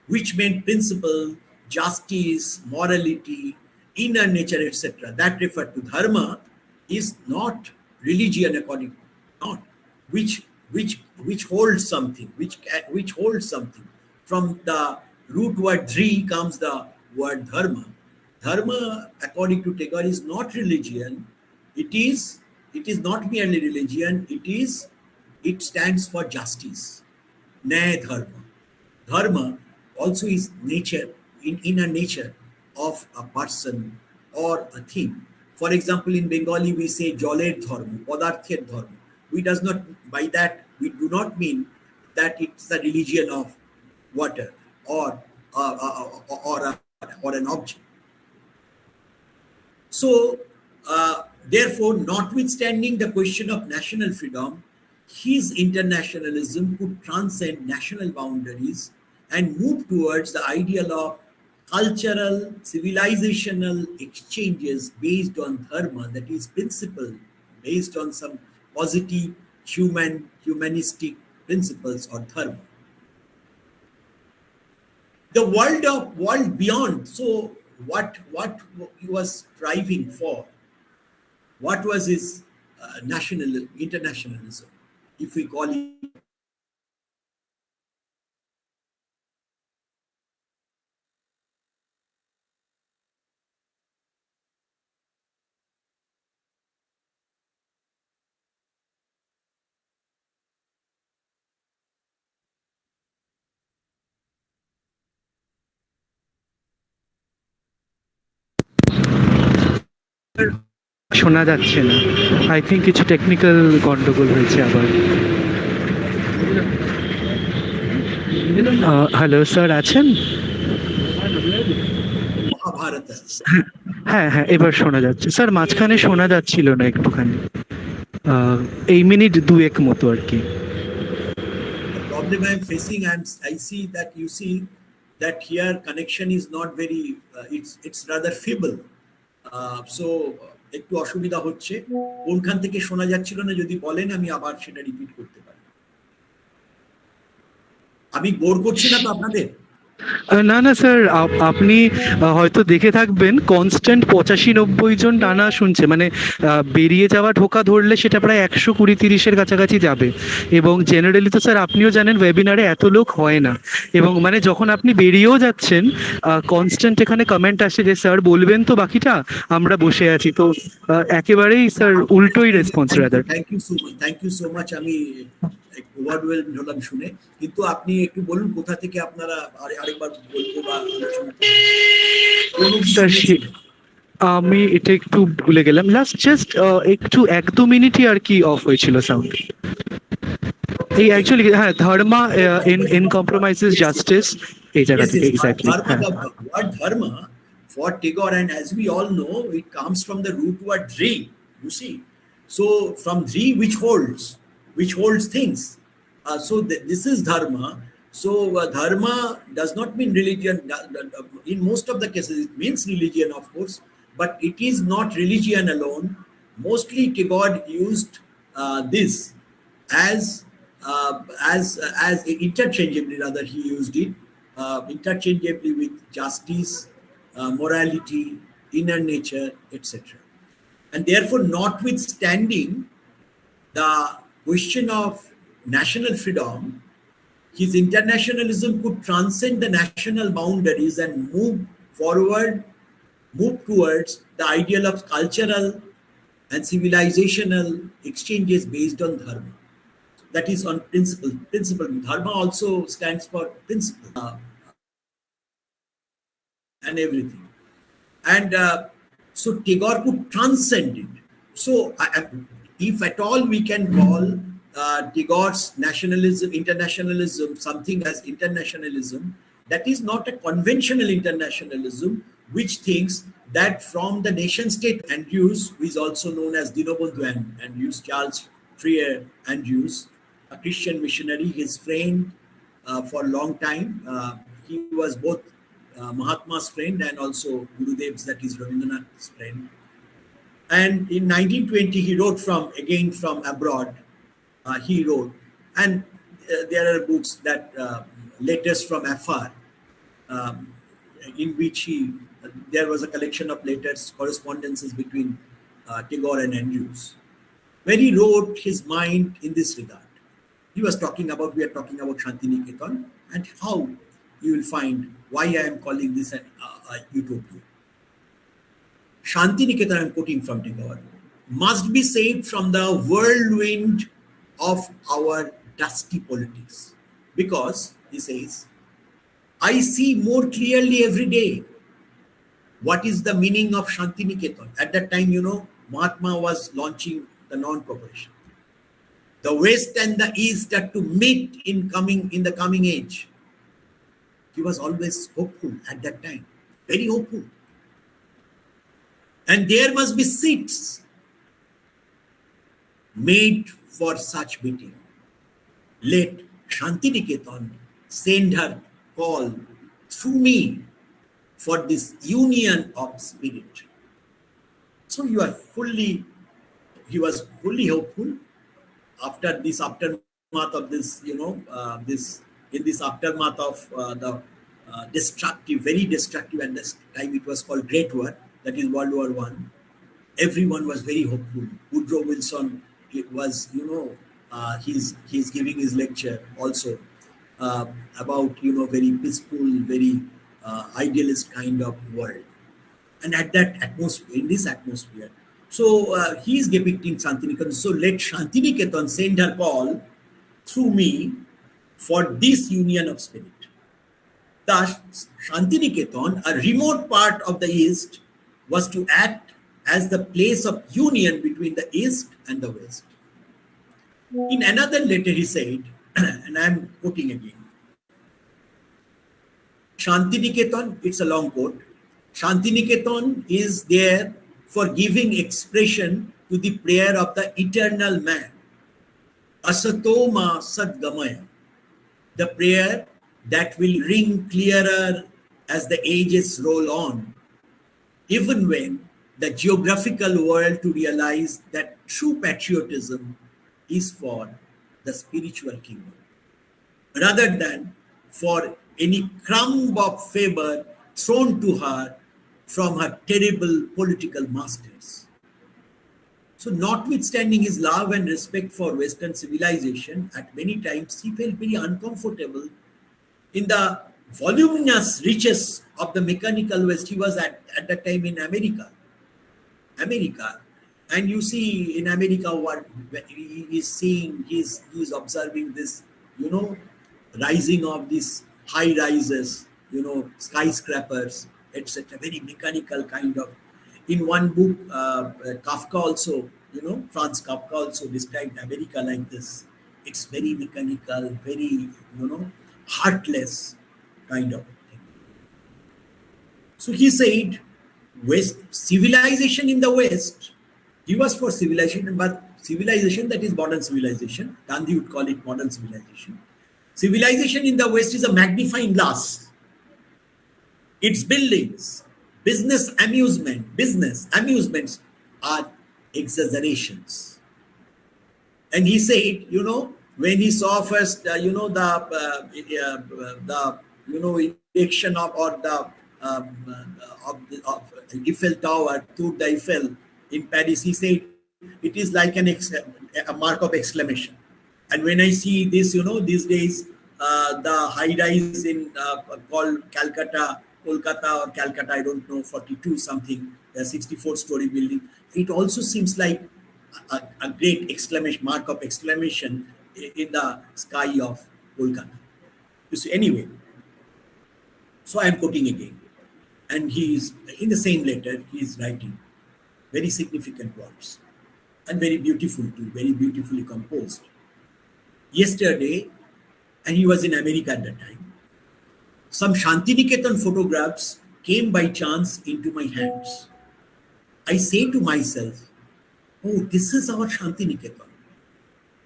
which meant principle, justice, morality, inner nature, etc. That referred to dharma is not religion according, not which holds something, which holds something. From the root word dhri comes the word dharma. Dharma, according to Tagore, is not religion. It is not merely religion. It stands for justice. Nyaya Dharma. Dharma also is nature, inner nature of a person or a thing. For example, in Bengali we say Joler Dharma, Padarther Dharma. We does not, by that we do not mean that it's a religion of water or or an object. So, therefore, notwithstanding the question of national freedom, his internationalism could transcend national boundaries and move towards the ideal of cultural, civilizational exchanges based on dharma, that is, principle, based on some positive humanistic principles or dharma. The world beyond. So what he was striving for? What was his internationalism, if we call it? শোনা যাচ্ছে না, I think কিছু technical গন্ডগোল হয়েছে আবার। Hello sir, আছেন? মহাভারত। হ্যাঁ হ্যাঁ, এবার শোনা যাচ্ছে স্যার, মাঝখানে শোনা যাচ্ছিল না একটুখানি, এই মিনিট দুয়েক মতো আর কি। The problem I am facing, I see that here connection is not very, it's rather feeble. So একটু অসুবিধা হচ্ছে। কোনখান থেকে শোনা যাচ্ছিল না যদি বলেন, আমি আবার সেটা রিপিট করতে পারি। আমি বোর করছি না তো আপনাদের? না না স্যার, আপনি হয়তো দেখে থাকবেন কনস্ট্যান্ট 85-90 জন টানা শুনছে, মানে বেরিয়ে যাওয়া ঢোকা ধরলে সেটা প্রায় 120-30-এর কাছাকাছি যাবে। এবং জেনারেলি তো স্যার আপনিও জানেন ওয়েবিনারে এত লোক হয় না, এবং মানে যখন আপনি বেরিয়েও যাচ্ছেন কনস্ট্যান্ট এখানে কমেন্ট আসে যে স্যার বলবেন তো বাকিটা, আমরা বসে আছি। তো একেবারেই স্যার উল্টোই response rather. Thank you so much. আমি ওভারওয়েলড হলাম শুনে, কিন্তু আপনি একটু বলুন কোথা থেকে আপনারা আরেকবার বলবো বা স্যার আমি এটা একটু ভুলে গেলাম, লাস্ট জাস্ট একটু 1-2 মিনিটই আর কি অফ হয়েছিল সাউন্ড। এই অ্যাকচুয়ালি হ্যাঁ, ধর্মা ইন কম্প্রোমাইজেস জাস্টিস, এই জায়গা থেকে exactly. What dharma for Tagore, and as we all know, it comes from the root word dri, you see. So from dri, which holds things. So this is dharma. So dharma does not mean religion. In most of the cases, it means religion, of course, but it is not religion alone. Mostly Tagore used this as interchangeably. Rather, he used it interchangeably with justice, morality, inner nature, etc. And therefore, notwithstanding the question of national freedom, his internationalism could transcend the national boundaries and move towards the ideal of cultural and civilizational exchanges based on dharma. That is on principle. Dharma also stands for principle and everything. And so Tagore could transcend it. So if at all we can call Tagore's internationalism, something as internationalism, that is not a conventional internationalism which thinks that from the nation state, Andrews, who is also known as Dinobandhu Andrews, Charles Freer Andrews, a Christian missionary, his friend for a long time. He was both Mahatma's friend and also Gurudev's, that is Rabindranath's friend. And in 1920, he wrote from abroad. He wrote, and there are books that letters from afar, in which there was a collection of letters, correspondences between Tagore and Andrews, where he wrote his mind in this regard. We are talking about Shantiniketan, and how you will find why I am calling this a utopia. Shantiniketan, I am quoting from Tagore, must be saved from the whirlwind of our dusty politics. because, he says, I see more clearly every day what is the meaning of Shantiniketan. At that time, Mahatma was launching the non-cooperation. The West and the East are to meet in the coming age. He was always hopeful at that time, very hopeful. And there must be seats made for such meeting. Let Shantiniketan send her call through me for this union of spirit. So he was fully hopeful after this aftermath of this, in this aftermath of the very destructive, at this time it was called Great War, that is World War One. Everyone was very hopeful. Woodrow Wilson, it was, he's giving his lecture also about, very peaceful, very idealist kind of world. And at that atmosphere, in this atmosphere, so he is depicting Shantiniketan. So let Shantiniketan send her call through me for this union of spirit. Thus, Shantiniketan, a remote part of the East, was to act as the place of union between the East and the West. In another letter he said, and I am quoting again, Shantiniketan, it's a long quote, Shantiniketan is there for giving expression to the prayer of the eternal man, Asatoma Sadgamaya, the prayer that will ring clearer as the ages roll on, even when the geographical world to realize that true patriotism is for the spiritual kingdom, rather than for any crumb of favor thrown to her from her terrible political masters. So notwithstanding his love and respect for Western civilization, at many times he felt very uncomfortable in the voluminous riches of the mechanical West. He was at that time in America. And you see in America what he is seeing, he's observing this, rising of these high rises, skyscrapers, etc. Very mechanical kind of. In one book, Kafka also, Franz Kafka also described America like this. It's very mechanical, very, heartless kind of thing. So he said, civilization in the West, he was for civilization, but civilization that is modern civilization, Gandhi would call it modern civilization. Civilization in the West is a magnifying glass. Its buildings, business amusements are exaggerations. And he said, when he saw first, the erection of Eiffel Tower, Tour d'Eiffel in Paris, he said, it is like a mark of exclamation. And when I see this, these days, the high rise in called Kolkata or Calcutta, I don't know, 42 something, a 64-story building, it also seems like a great exclamation, mark of exclamation in the sky of Kolkata. You see, anyway, so I am quoting again. And he is, in the same letter, he is writing very significant words and very beautiful too, very beautifully composed. Yesterday, and he was in America at that time, some Shantiniketan photographs came by chance into my hands. I say to myself, oh, this is our Shantiniketan.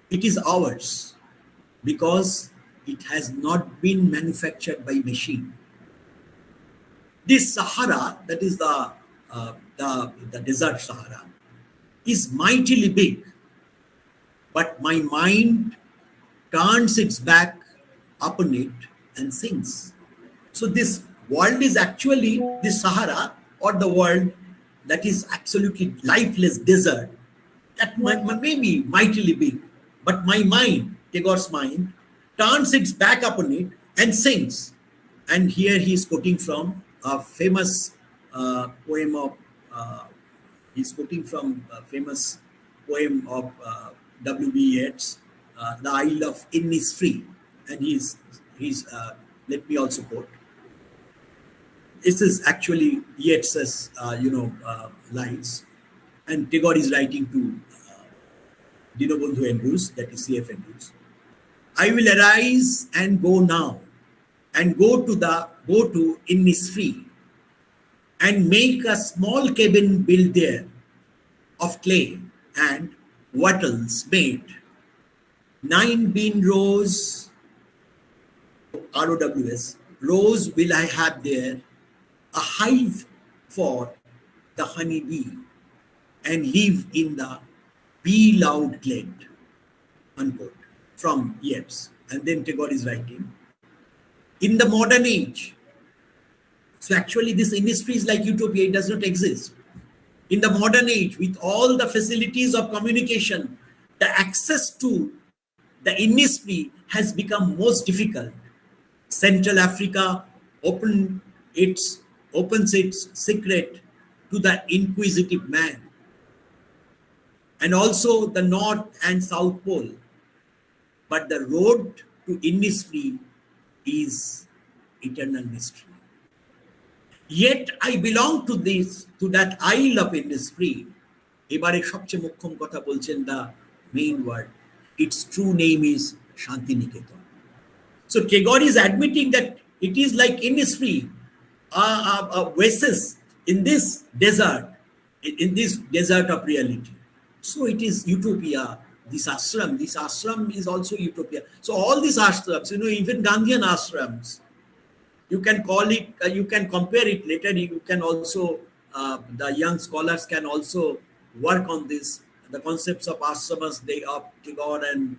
It is ours because it has not been manufactured by machine. This Sahara, that is the desert Sahara, is mightily big, but my mind turns its back upon it and sinks. So this world is actually the Sahara, or the world that is absolutely lifeless desert, that may be mightily big, but my mind, Tagore's mind, turns its back upon it and sinks. And here he is quoting from a famous poem of W.B. Yeats, The Isle of Innisfree. and he's let me also quote. This is actually Yeats's, lines, and Tagore is writing to Dinobandhu Andrews, that is C.F. Andrews. I will arise and go now, and go to Innisfree, and make a small cabin built there of clay and wattles made. 9 bean rows, ROWS, rows will I have there, a hive for the honey bee, and live in the bee loud glade, unquote, from Yeats. And then Tagore is writing, in the modern age, so actually this industry is like utopia, it does not exist. In the modern age, with all the facilities of communication, the access to the industry has become most difficult. Central Africa opens its secret to the inquisitive man, and also the North and South Pole. But the road to industry is eternal mystery. Yet I belong to that isle of industry. এবারে সবচেয়ে মোক্ষম কথা বলছেন, the main word. Its true name is Shantiniketan. So Tagore is admitting that it is like industry, a oasis in this desert of reality. So it is utopia. This ashram is also utopia. So all these ashrams, even Gandhian ashrams, you can call it, you can compare it later. You can also, the young scholars can also work on this. The concepts of ashramas, they of Tagore and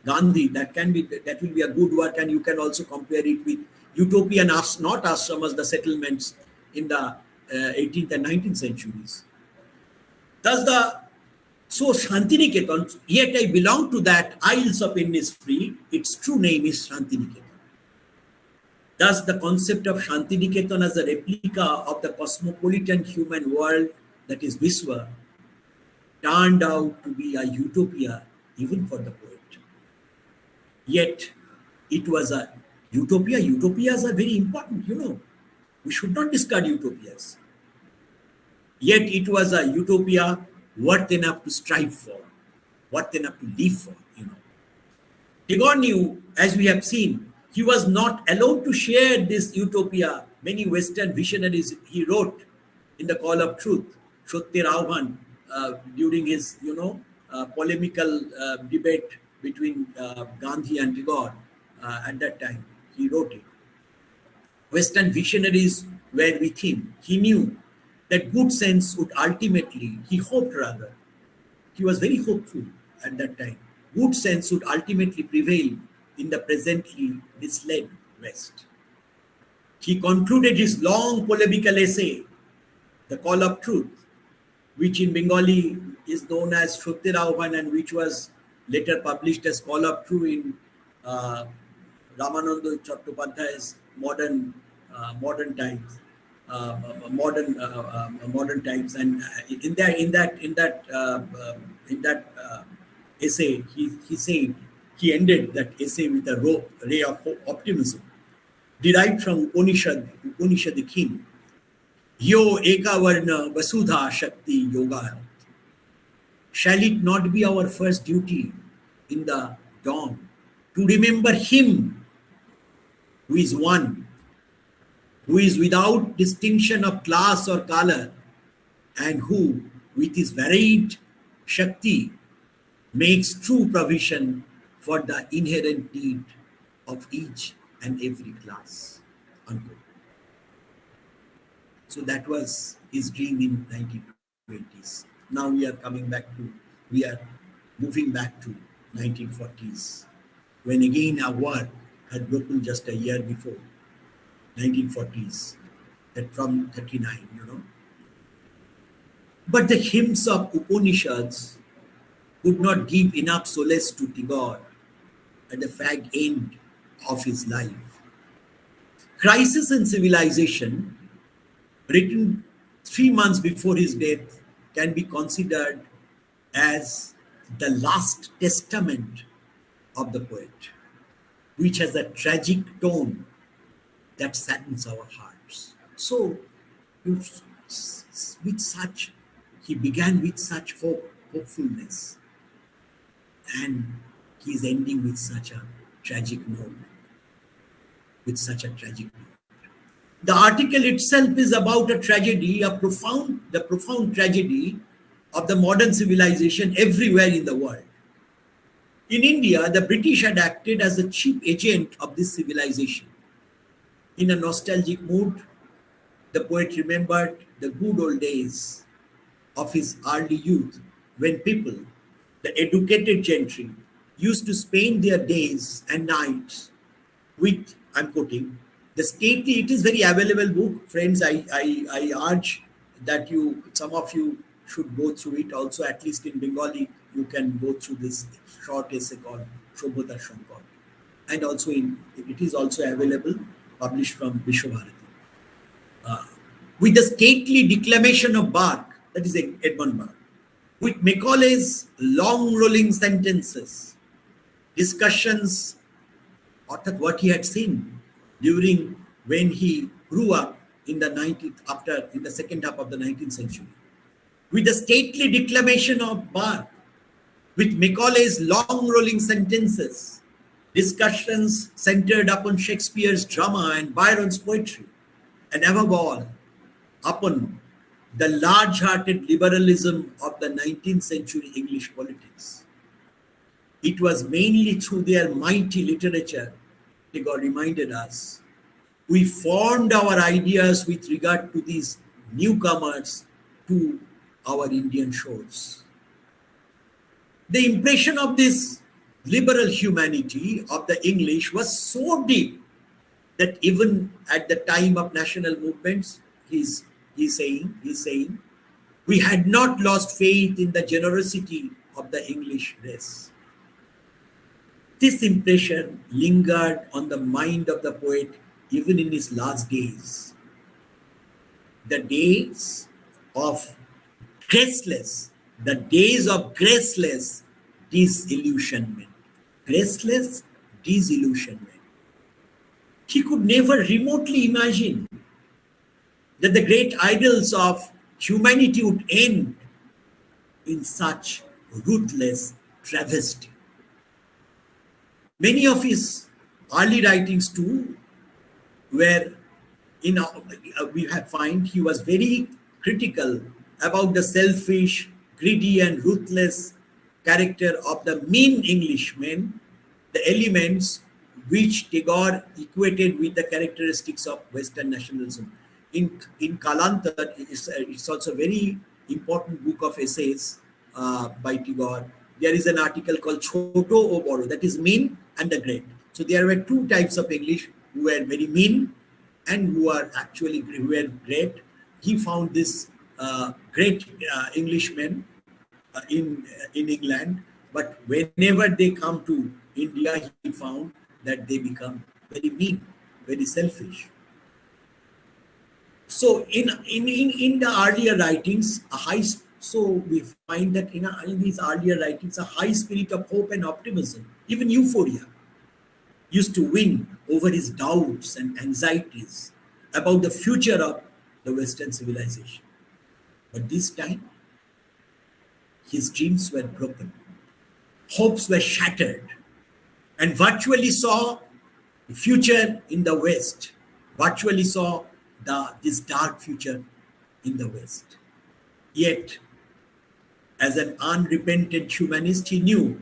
Gandhi, that will be a good work, and you can also compare it with utopian, not ashramas, the settlements in the 18th and 19th centuries. Thus so Shantiniketan, yet I belong to that isles of industry. Its true name is Shantiniketan. Thus, the concept of Shantiniketan as a replica of the cosmopolitan human world, that is Viswa, turned out to be a utopia even for the poet. Yet, it was a utopia. Utopias are very important, We should not discard utopias. Yet, it was a utopia worth enough to strive for, worth enough to live for, Tagore knew, as we have seen, he was not allowed to share this utopia. Many Western visionaries he wrote in the Call of Truth, Satyer Ahvan, during his, polemical debate between Gandhi and Tagore at that time. He wrote it. Western visionaries were with him. He knew that good sense would ultimately, he hoped rather, he was very hopeful at that time, good sense would ultimately prevail in the presently misled West. He concluded his long polemical essay, The Call of Truth, which in Bengali is known as Satyer Ahvan, and which was later published as Call of Truth in Ramananda Chattopadhyay's modern times. Modern times, and in that essay, he said, he ended that essay with a ray of optimism derived from Upanishad King. Yo eka varna vasudha shakti yoga. Shall it not be our first duty in the dawn to remember him who is one, who is without distinction of class or color, and who, with his varied Shakti, makes true provision for the inherent need of each and every class, unquote. So that was his dream in 1920s. Now we are moving back to 1940s, when again a war had broken just a year before. 1940s, that from 39, But the hymns of Upanishads could not give enough solace to Tagore at the fag end of his life. Crisis in Civilization, written 3 months before his death, can be considered as the last testament of the poet. which has a tragic tone that saddens our hearts. So, with such, he began with such hopefulness, and he's ending with such a tragic note. The article itself is about a tragedy, the profound tragedy of the modern civilization everywhere in the world. In India, the British had acted as a cheap agent of this civilization. In a nostalgic mood, the poet remembered the good old days of his early youth, when people, the educated gentry, used to spend their days and nights with, I'm quoting, the stately. It is very available book, friends. I urge that some of you should go through it. Also, at least in Bengali, you can go through this short essay called Shobhota Shankar. And also it is also available, published from Vishwabharati. With the stately declamation of Burke, that is Edmund Burke, with Macaulay's long rolling sentences, discussions, orthat what he had seen during when he grew up in the second half of the 19th century. With the stately declamation of Burke, with Macaulay's long rolling sentences, discussions centered upon Shakespeare's drama and Byron's poetry, and above all, upon the large-hearted liberalism of the 19th century English politics. It was mainly through their mighty literature, Tagore reminded us, we formed our ideas with regard to these newcomers to our Indian shores. The impression of this liberal humanity of the English was so deep that even at the time of national movements, he's saying, we had not lost faith in the generosity of the English race. This impression lingered on the mind of the poet even in his last days. The days of graceless disillusionment. Graceless disillusionment. He could never remotely imagine that the great idols of humanity would end in such ruthless travesty. Many of his early writings too were, we have find he was very critical about the selfish, greedy and ruthless character of the mean Englishmen, the elements which Tagore equated with the characteristics of Western nationalism. In Kalantar, it's also a very important book of essays by Tagore. There is an article called Choto O Boro, that is mean and the great. So there were two types of English who were very mean and who were great. He found this great Englishmen in England, but whenever they come to India, he found that they become very mean, very selfish. So in the earlier writings, we find that in these earlier writings, a high spirit of hope and optimism, even euphoria, used to win over his doubts and anxieties about the future of the Western civilization. But this time, his dreams were broken, hopes were shattered, and virtually saw the future in the West, virtually saw this dark future in the West. Yet, as an unrepentant humanist, he knew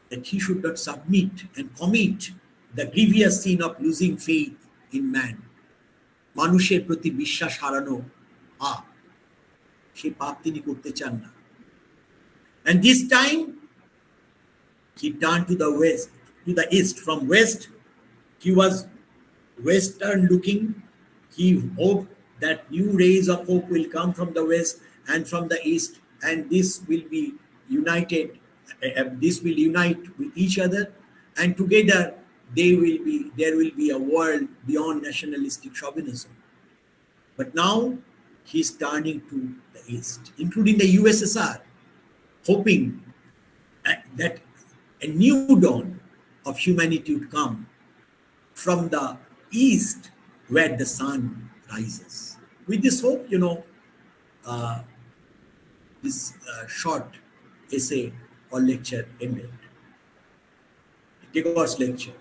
that he should not submit and commit the grievous sin of losing faith in man. মানুষের প্রতি বিশ্বাস হারানো পাপ, সেই পাপ তিনি করতে চান না। And this time, he turned to the west, to the east. From west, he was western looking. He hoped that new rays of hope will come from the west and from the east, and this will be united. This will unite with each other, and together there will be a world beyond nationalistic chauvinism. But now he's turning to the east, including the USSR, hoping that a new dawn of humanity would come from the east where the sun rises. With this hope, this short essay or lecture ended. Tagore's lecture.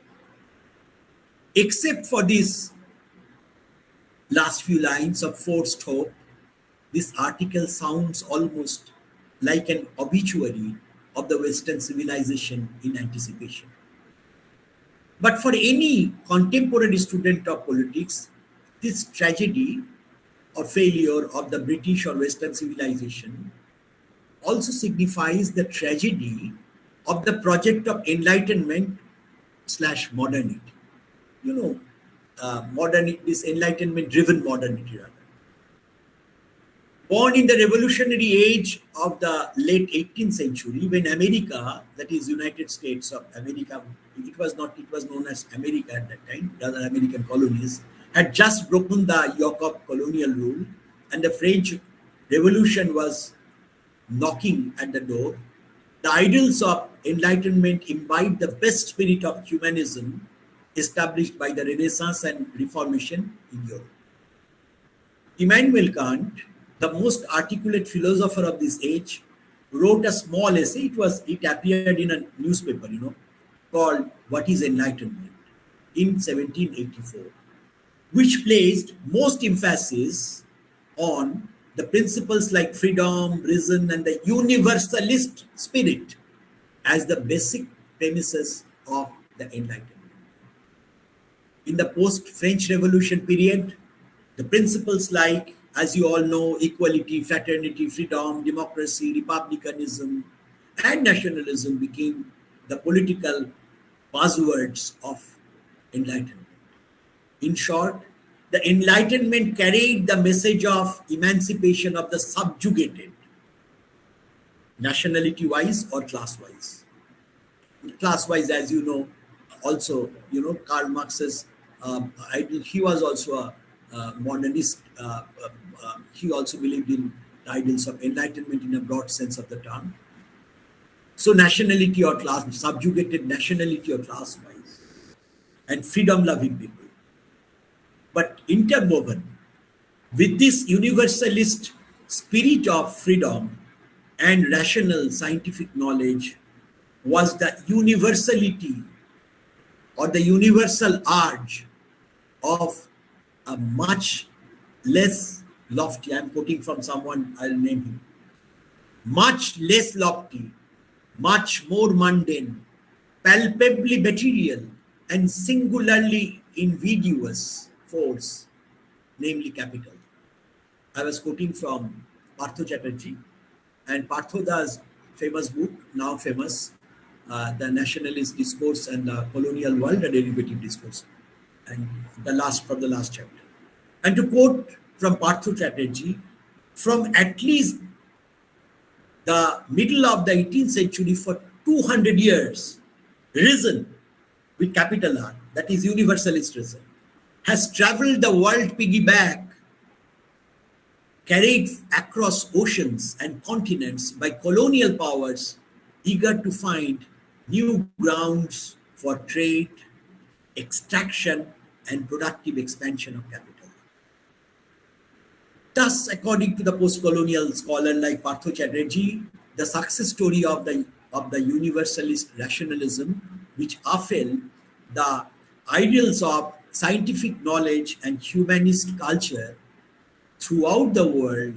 Except for these last few lines of forced hope, this article sounds almost like an obituary of the Western civilization in anticipation. But for any contemporary student of politics, this tragedy or failure of the British or Western civilization also signifies the tragedy of the project of enlightenment / modernity. Modernity, this enlightenment-driven modernity rather. Born in the revolutionary age of the late 18th century, when America, that is United States of America, it was known as America at that time, rather American colonies, had just broken the yoke of colonial rule, and the French Revolution was knocking at the door. The ideals of enlightenment imbibed the best spirit of humanism established by the Renaissance and Reformation in Europe. Immanuel Kant, the most articulate philosopher of this age, wrote a small essay. It appeared in a newspaper, called "What is Enlightenment" in 1784, which placed most emphasis on the principles like freedom, reason, and the universalist spirit as the basic premises of the Enlightenment. In the post-French Revolution period, the principles like, as you all know, equality, fraternity, freedom, democracy, republicanism, and nationalism became the political buzzwords of Enlightenment. In short, the Enlightenment carried the message of emancipation of the subjugated, nationality-wise or class-wise. Class-wise, as you know, also, Karl Marx's ideal, he was also a modernist. He also believed in the ideals of enlightenment in a broad sense of the term. So nationality or class, subjugated nationality or class-wise, and freedom-loving people. But interwoven with this universalist spirit of freedom and rational scientific knowledge was the universality or the universal urge of a much less lofty, I'm quoting from someone, I'll name him, much less lofty, much more mundane, palpably material, and singularly invidious force, namely capital. I was quoting from Partho Chatterjee, and Parthoda's famous book, now famous, The Nationalist Discourse and the Colonial World, a Derivative Discourse, and the last chapter. And to quote from Partho Chatterjee, from at least the middle of the 18th century for 200 years, reason with capital R, that is universalist reason, has traveled the world piggyback, carried across oceans and continents by colonial powers eager to find new grounds for trade, extraction, and productive expansion of capital. Thus, according to the post-colonial scholar like Partho Chatterjee, the success story of the universalist rationalism, which upheld the ideals of scientific knowledge and humanist culture throughout the world,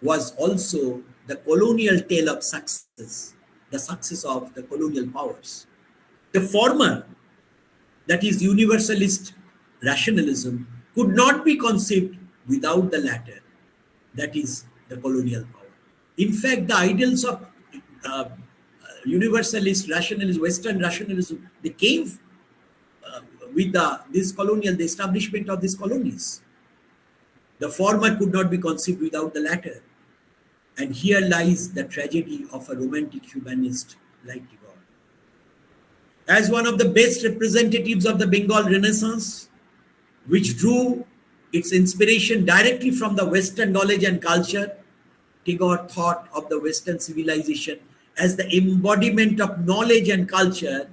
was also the colonial tale of success, the success of the colonial powers. The former, that is universalist rationalism, could not be conceived without the latter, that is the colonial power. In fact, the ideals of universalist rationalism, Western rationalism, they came with the establishment of these colonies. The former could not be conceived without the latter. And here lies the tragedy of a romantic humanist like Tagore. As one of the best representatives of the Bengal Renaissance, which drew its inspiration directly from the Western knowledge and culture, Tagore thought of the Western civilization as the embodiment of knowledge and culture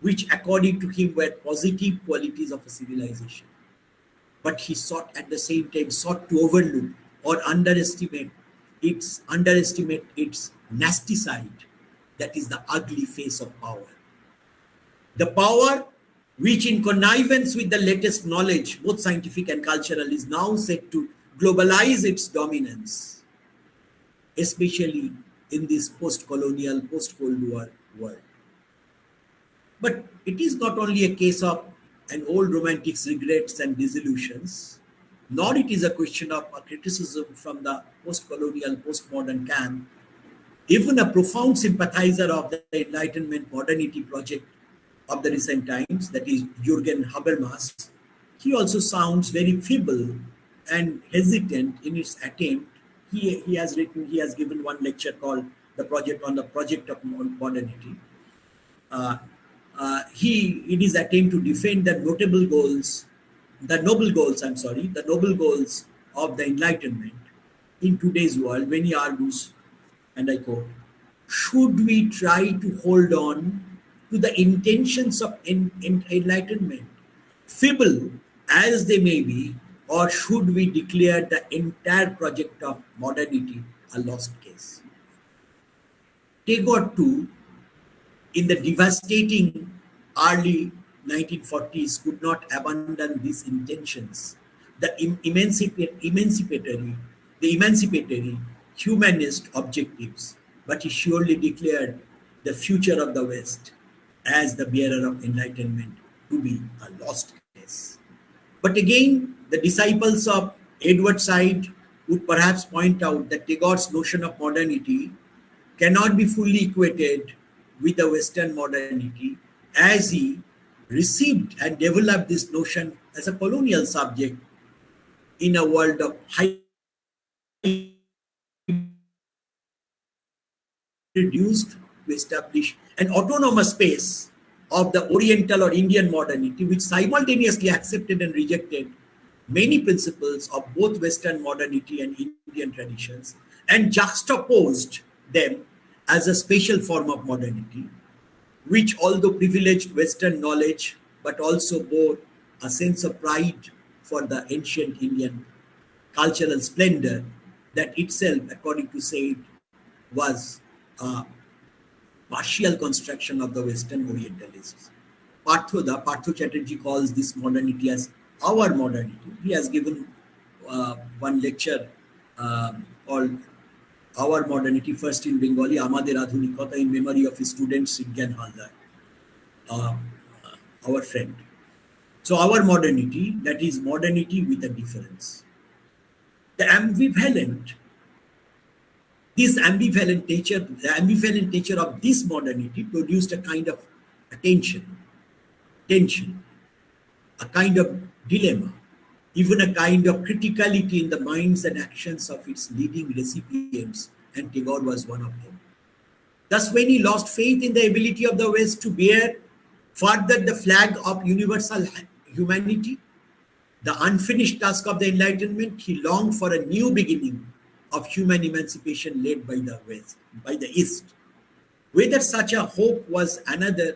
which according to him were positive qualities of a civilization. But he at the same time sought to overlook or underestimate its nasty side, that is the ugly face of power. The power which in connivance with the latest knowledge, both scientific and cultural, is now set to globalize its dominance, especially in this post-colonial, post-Cold War world. But it is not only a case of an old romantic's regrets and disillusions, nor it is a question of a criticism from the post-colonial, postmodern camp. Even a profound sympathizer of the Enlightenment modernity project of the recent times, that is Jürgen Habermas, he also sounds very feeble and hesitant in his attempt. He has given one lecture called the project of modernity. In his attempt to defend the noble goals of the Enlightenment in today's world, when he argues, and I quote, "Should we try to hold on to the intentions of Enlightenment, feeble as they may be, or should we declare the entire project of modernity a lost case?" Tagore too, in the devastating early 1940s, could not abandon these intentions, the emancipatory humanist objectives, but he surely declared the future of the West as the bearer of Enlightenment to be a lost case. But again, the disciples of Edward Said would perhaps point out that Tagore's notion of modernity cannot be fully equated with the Western modernity, as he received and developed this notion as a colonial subject in a world of high reduced to establish an autonomous space of the Oriental or Indian modernity, which simultaneously accepted and rejected many principles of both Western modernity and Indian traditions, and juxtaposed them as a special form of modernity, which although privileged Western knowledge, but also bore a sense of pride for the ancient Indian cultural splendor that itself, according to Said, was a partial construction of the Western Orientalists. Partho Chatterjee calls this modernity as our modernity. He has given one lecture called Our Modernity, first in Bengali, Amader Adhunikota, in memory of his student Sigyan Haldar, our friend. So our modernity, that is modernity with a difference. The ambivalent nature of this modernity produced a kind of tension, a kind of dilemma, even a kind of criticality in the minds and actions of its leading recipients, and Tagore was one of them. Thus, when he lost faith in the ability of the West to bear further the flag of universal humanity, the unfinished task of the Enlightenment, he longed for a new beginning of human emancipation led by the West, by the East. Whether such hope was another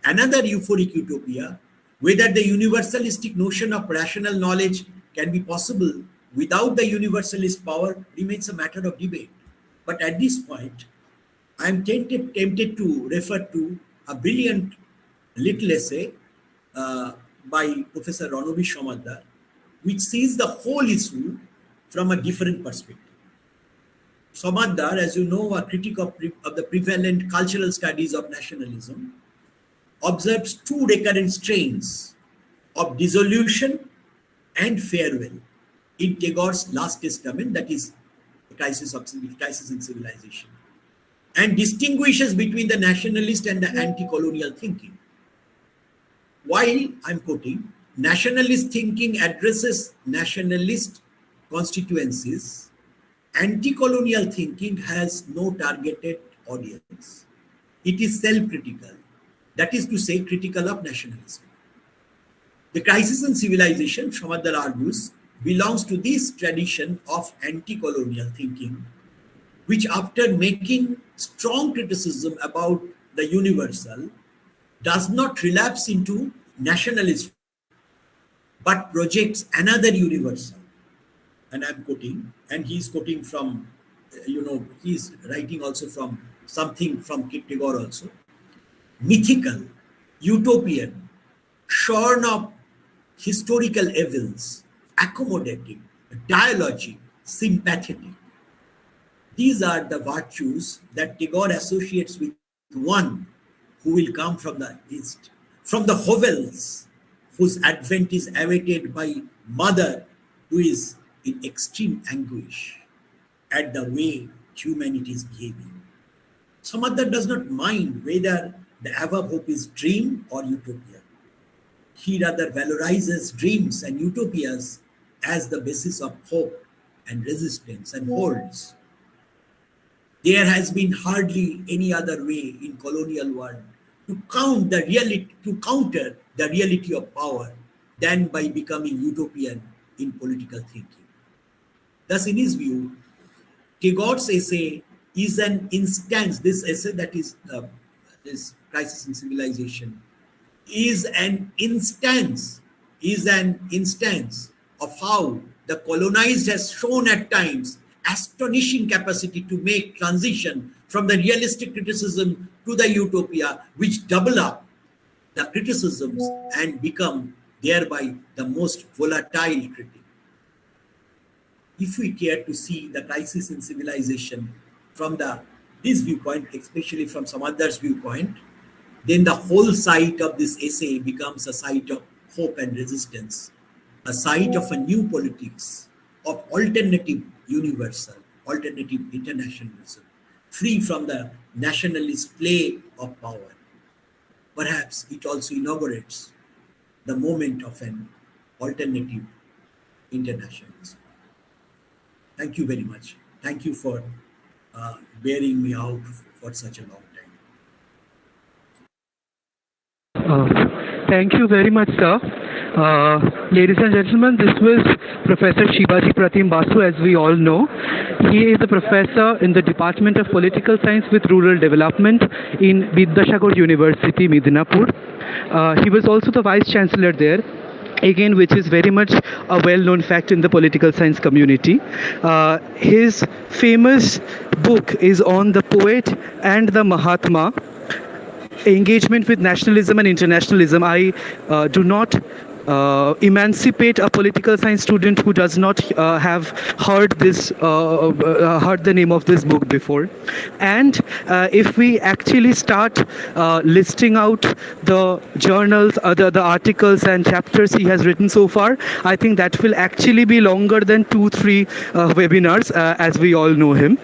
euphoric utopia, whether the universalistic notion of rational knowledge can be possible without the universalist power, remains a matter of debate. But at this point, I am tempted to refer to a brilliant little essay by Professor Ranobi Shomadar, which sees the whole issue from a different perspective. Shomadar, as you know, a critic of the prevalent cultural studies of nationalism, observes two recurrent strains of dissolution and farewell in Tagore's Last Testament, that is the Crisis in Civilization, and distinguishes between the nationalist and the anti-colonial thinking. While, I'm quoting, nationalist thinking addresses nationalist constituencies, anti-colonial thinking has no targeted audience. It is self-critical, that is to say, critical of nationalism. The Crisis in Civilization, Shomadar argues, belongs to this tradition of anti-colonial thinking, which, after making strong criticism about the universal, does not relapse into nationalism, but projects another universal. And I'm quoting, and he's quoting from, he's writing also from something from Tagore also. Mythical, utopian, shorn of historical evils, accommodating, dialogic, sympathetic. These are the virtues that Tagore associates with one who will come from the East, from the hovels, whose advent is awaited by mother who is in extreme anguish at the way humanity is behaving. Some mother does not mind whether the above hope is dream or utopia. He rather valorizes dreams and utopias as the basis of hope and resistance and holds. There has been hardly any other way in colonial world to counter the reality of power than by becoming utopian in political thinking. Thus, in his view, Tagore's essay is an instance, this essay that is this Crisis in Civilization, is an instance of how the colonized has shown at times astonishing capacity to make transition from the realistic criticism to the utopia, which double up the criticisms and become thereby the most volatile critic. If we care to see the Crisis in Civilization from this viewpoint, especially from some others' viewpoint, then the whole site of this essay becomes a site of hope and resistance, a site of a new politics, of alternative universal, alternative internationalism, free from the nationalist play of power. Perhaps it also inaugurates the moment of an alternative internationalism. Thank you very much. Thank you for bearing me out for such a long time. Thank you very much, sir. Ladies and gentlemen, this was Professor Shibaji Pratim Basu, as we all know. He is a professor in the Department of Political Science with Rural Development in Vidyasagar University, Midnapur. He was also the Vice Chancellor there, again, which is very much a well-known fact in the political science community. His famous book is on the poet and the Mahatma, engagement with nationalism and internationalism. I do not emancipate a political science student who does not have heard the name of this book before. And if we actually start listing out the journals, the articles and chapters he has written so far, I think that will actually be longer than 2-3 webinars, as we all know him.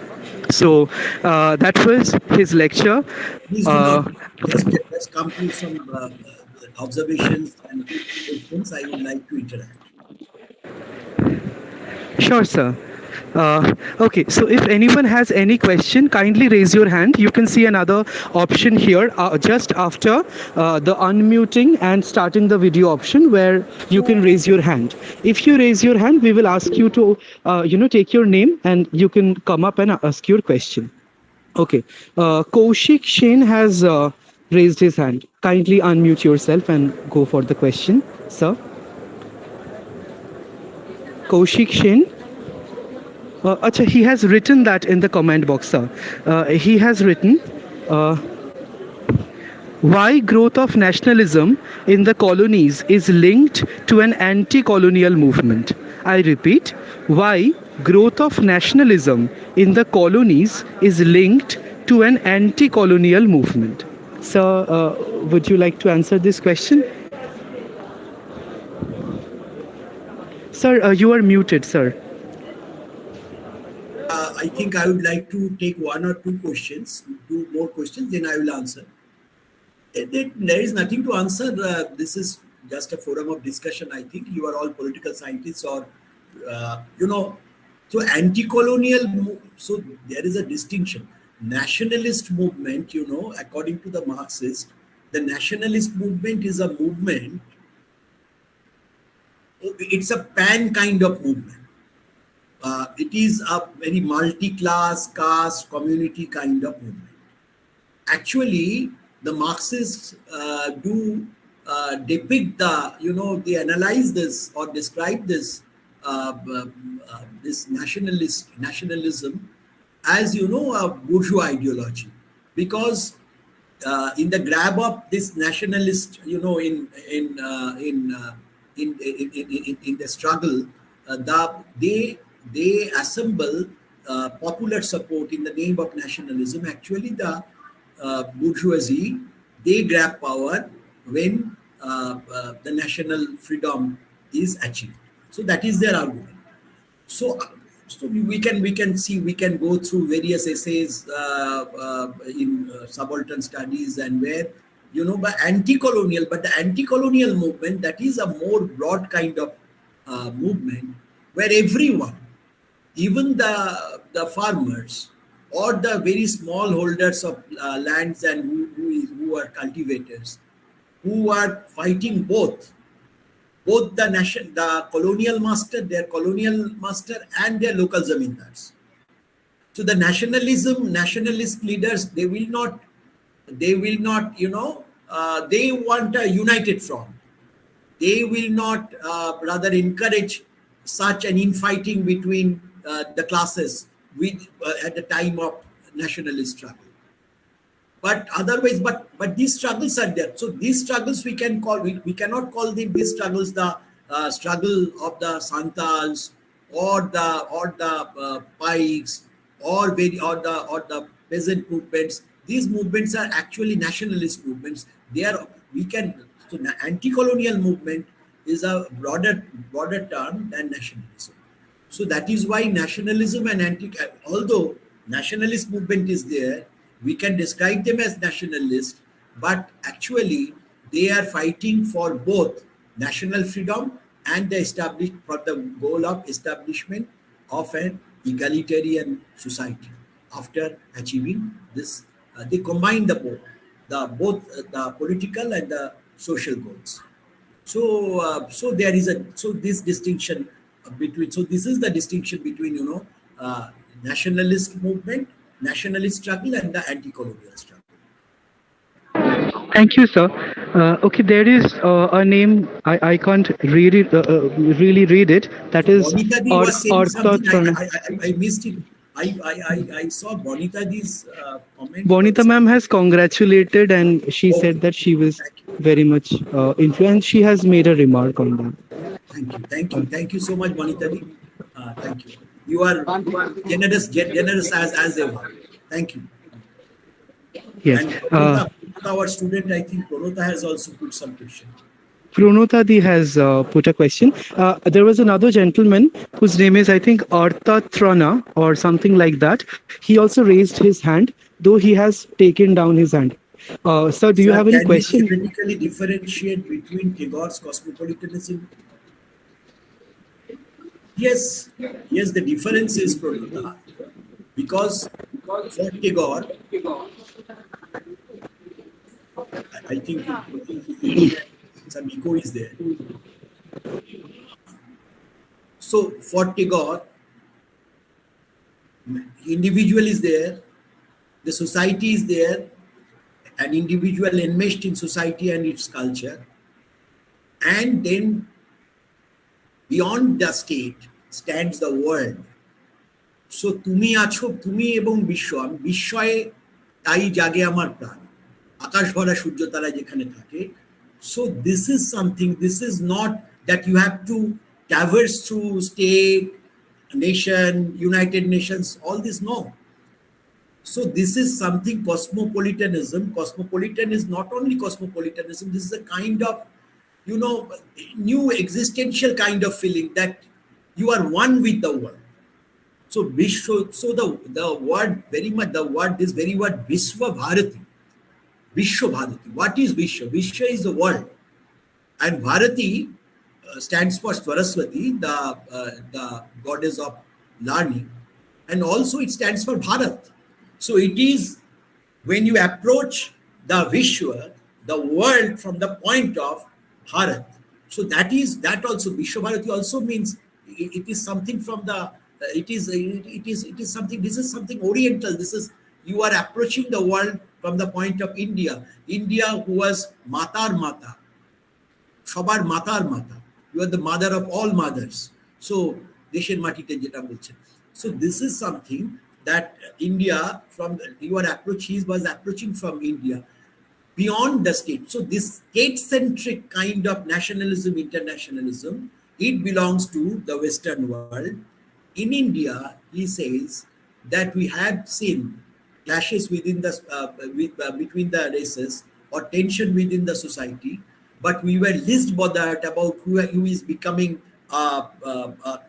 So that was his lecture. Let's come to some observations and questions. I would like to interact. Sure, sir. Okay, so if anyone has any question, kindly raise your hand. You can see another option here just after the unmuting and starting the video option, where you can raise your hand. If you raise your hand, we will ask you to take your name and you can come up and ask your question. Okay, Kaushik Shen has raised his hand. Kindly unmute yourself and go for the question, sir. Kaushik Shen. Acha, he has written that in the comment box, sir. He has written, why growth of nationalism in the colonies is linked to an anti-colonial movement. I repeat, why growth of nationalism in the colonies is linked to an anti-colonial movement. Sir, would you like to answer this question? Sir, you are muted, sir. I think I would like to take one or two more questions, then I will answer. There is nothing to answer. This is just a forum of discussion. I think you are all political scientists, or so anti-colonial. So there is a distinction. Nationalist movement, according to the Marxist, the nationalist movement is a movement. It's a pan kind of movement. It is a very multi-class, caste, community kind of movement. Actually, the Marxists do depict they analyze this or describe this this nationalism as a bourgeois ideology, because in the grab of this nationalist, in the struggle, they assemble popular support in the name of nationalism. Actually, the bourgeoisie, they grab power when the national freedom is achieved. So that is their argument. So we can go through various essays in subaltern studies, and where but the anti-colonial movement, that is a more broad kind of movement, where everyone, even the farmers or the very small holders of lands and who are cultivators, who are fighting both the colonial master, their colonial master, and their local zamindars. So the nationalist leaders, they will not, they want a united front. They will not rather encourage such an infighting between the classes at the time of nationalist struggle. But otherwise, but these struggles are there. So these struggles we cannot call these struggles the struggle of the Santals or the Pikes or the peasant movements. These movements are actually nationalist movements. So the anti-colonial movement is a broader term than nationalism. So that is why nationalism and although nationalist movement is there, we can describe them as nationalists, but actually they are fighting for both national freedom and for the goal of establishment of an egalitarian society. After achieving this, they combine both the political and the social goals. So there is this distinction between. So this is the distinction between nationalist movement, nationalist struggle, and the anti-colonial struggle. Thank you, sir. Okay, there is a name I can't really read it. That is I missed it. I saw Bonita Di's comment. Bonita ma'am has congratulated, and she said that she was very much influenced. She has made a remark on that. Thank you so much, Bonita Di. Thank you. You are generous as ever. Thank you. Yes. And our student, I think Pronota has also put some question. Pronota Di has put a question. There was another gentleman whose name is, I think, Artha Trana or something like that. He also raised his hand, though he has taken down his hand. Sir, do you have any question? Can we theoretically differentiate between Tagore's cosmopolitanism? Yes, the difference is Pronota, because for Tagore, I think some echo is there. So for Tagore, individual is there, the society is there, an individual enmeshed in society and its culture, and then beyond the state stands the world. So তুমি আছো, তুমি এবং বিশ্ব, আমি বিস্ময়ে তাই জাগে আমার প্রাণ, আকাশ ভরা সূর্য তারা যেখানে থাকে. So this is something, this is not that you have to traverse through state, nation, United Nations, all this, no. So this is something cosmopolitanism. Cosmopolitan is not only cosmopolitanism, this is a kind of, new existential kind of feeling that you are one with the world. So the word, this very word, Vishwa Bharati. Vishwa Bharati. What is Vishwa? Vishwa is the world. And Bharati stands for Saraswati, the goddess of learning. And also it stands for Bharat. So it is, when you approach the Vishwa, the world, from the point of Bharat. So that also, Vishwa Bharati also means it is something from the, it is something, this is something oriental. This is, you are approaching the world from the point of India. India who was Matar Mata, Shabar Matar Mata. You are the mother of all mothers. So, Desher Matite jeta bolchen. So, this is something that India, from your approach, he was approaching from India beyond the state. So, this state-centric kind of nationalism, internationalism, it belongs to the Western world. In India, he says that we have seen clashes within the between the races or tension within the society, but we were least bothered about who is becoming a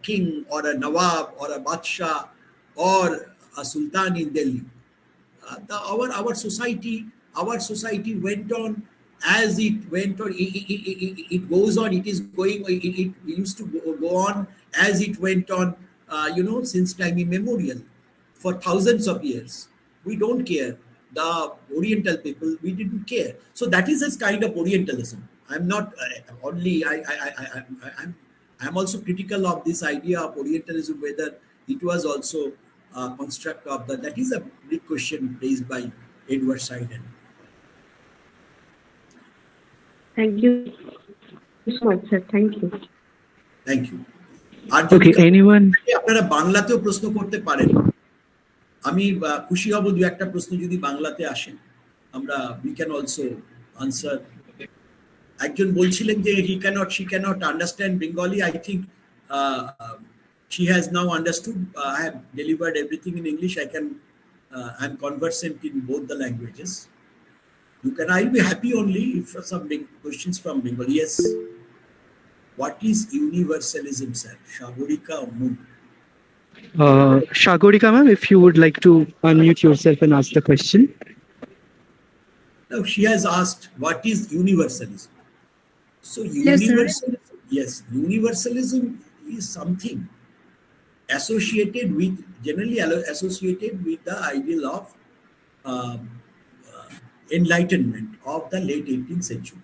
king or a Nawab or a Badshah or a Sultan in Delhi. Our society went on as it went on. It goes on. It is going. It used to go on as it went on. Since time immemorial, for thousands of years. We don't care. The Oriental people, we didn't care. So that is a kind of Orientalism. I'm not only. I'm also critical of this idea of Orientalism, whether it was also a construct of the. That is a big question raised by Edward Said. Thank you so much, sir. Thank you. Thank you. Okay, anyone? আপনারা বাংলাতেও প্রশ্ন করতে পারেন। আমি খুশি হব দু একটা প্রশ্ন যদি বাংলাতে আসে। আমরা we can also answer. একজন বলছিলেন যে she cannot understand Bengali. I think she has now understood. I have delivered everything in English. I'm conversant in both the languages. I'll be happy only if some big questions from Bengali. Yes. What is universalism, sir? Shagorika or Moon? Shagorika ma'am, if you would like to unmute yourself and ask the question. Now, she has asked, what is universalism? So, universalism is something generally associated with the ideal of enlightenment of the late 18th century.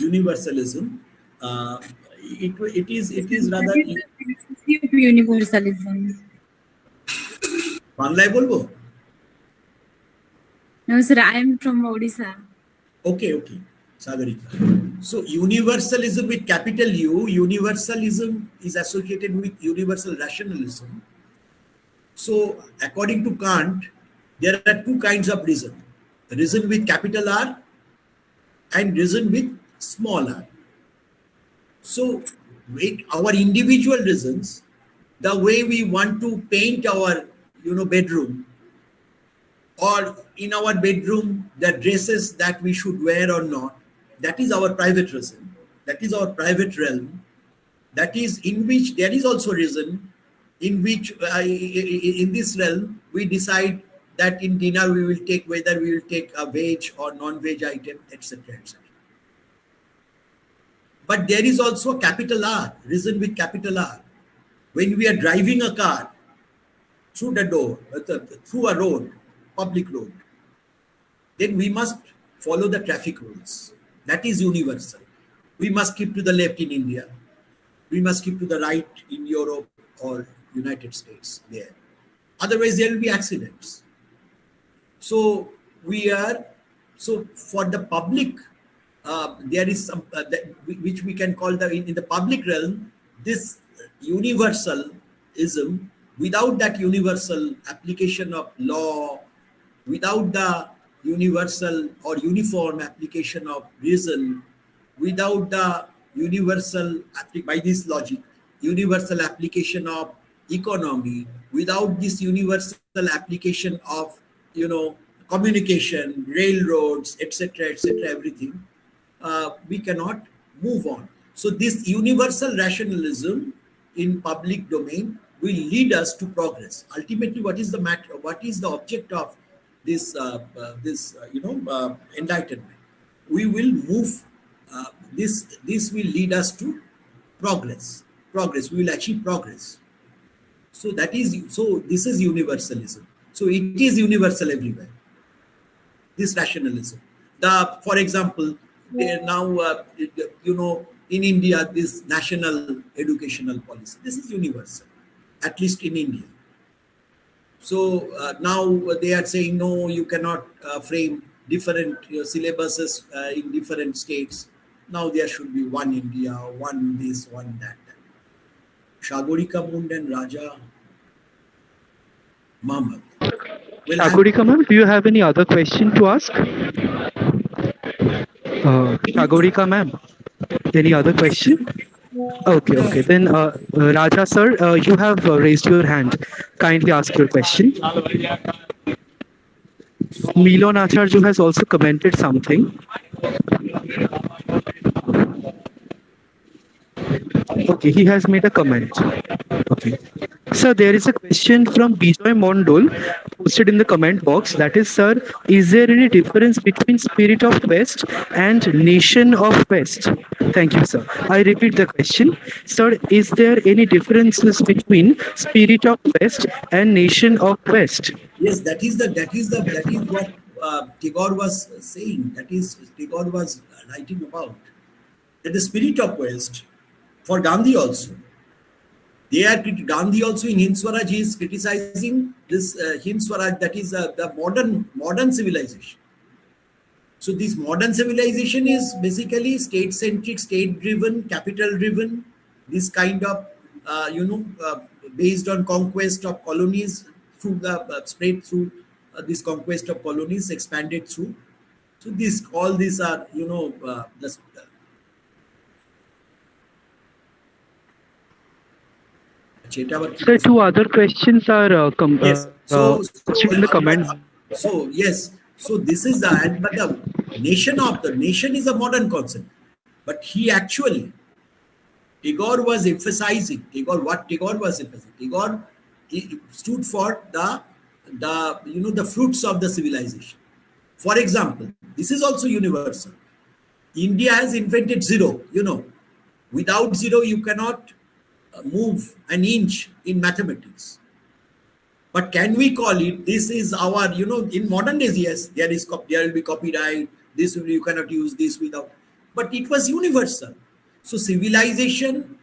Universalism. It is rather universalism. বাংলায় বলবো? No sir, I am from Odisha. Okay. Sagarika. So universalism with capital U, universalism is associated with universal rationalism. So according to Kant, there are two kinds of reason. Reason with capital R and reason with small r. So with our individual reasons, the way we want to paint our bedroom, or in our bedroom the dresses that we should wear or not, that is our private reason, that is our private realm, that is in which there is also reason in which in this realm we decide that in dinner we will take whether we will take a veg or non-veg item, etc. But there is also capital R, reason with capital R. When we are driving a car through the door, through a road, public road, then we must follow the traffic rules. That is universal. We must keep to the left in India. We must keep to the right in Europe or United States there. Otherwise, there will be accidents. So for the public, there is some which we can call in the public realm, this universalism, without that universal application of law, without the universal or uniform application of reason, without the universal, by this logic, universal application of economy, without this universal application of communication, railroads, etc., everything, we cannot move on. So this universal rationalism in public domain will lead us to progress. Ultimately, what is the matter? What is the object of this enlightenment? We will move. This will lead us to progress. We will achieve progress. So this is universalism. So it is universal everywhere. This rationalism. For example, now in India, this national educational policy. This is universal, at least in India. So now they are saying, no, you cannot frame different syllabuses in different states. Now there should be one India, one this, one that. Shagorika Mund and Raja Muhammad. Well, Shagorika ma'am, do you have any other question to ask? Shagorika ma'am, any other question? Okay. Then Raja sir, you have raised your hand. Kindly ask your question. Milon Acharya has also commented something. Okay, he has made a comment. Okay. Sir, there is a question from Bijoy Mondol posted in the comment box. That is, sir, is there any difference between spirit of West and nation of West? Thank you, sir. I repeat the question. Sir, is there any differences between spirit of West and nation of West? Yes, that is what Tagore was saying. That is, Tagore was writing about. That the spirit of West, for Gandhi also, Gandhi also in Hind Swaraj, he is criticizing this Hind Swaraj, that is the modern civilization. So this modern civilization is basically state-centric, state-driven, capital-driven, this kind of, based on conquest of colonies, through the spread through this conquest of colonies, expanded through. So all these are, Sir, two other questions are yes. in the comment. So yes, so this is but the nation is a modern concept, but Tagore was emphasizing. Tagore he stood for the fruits of the civilization. For example, this is also universal. India has invented zero. Without zero you cannot move an inch in mathematics. But can we call it, this is our, in modern days, yes, there will be copyright, you cannot use this without, but it was universal. So civilization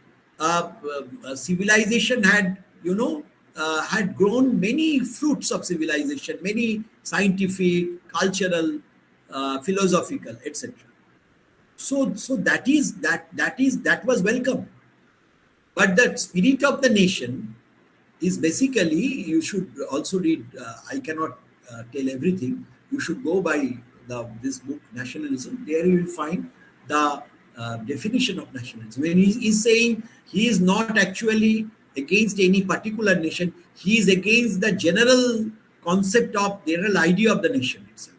had, had grown many fruits of civilization, many scientific, cultural, philosophical, etc. So that was welcome. But the spirit of the nation is basically, you should also read, I cannot tell everything, you should go by this book, Nationalism. There you will find the definition of nationalism. When he is saying he is not actually against any particular nation, he is against the general concept of, general idea of the nation itself.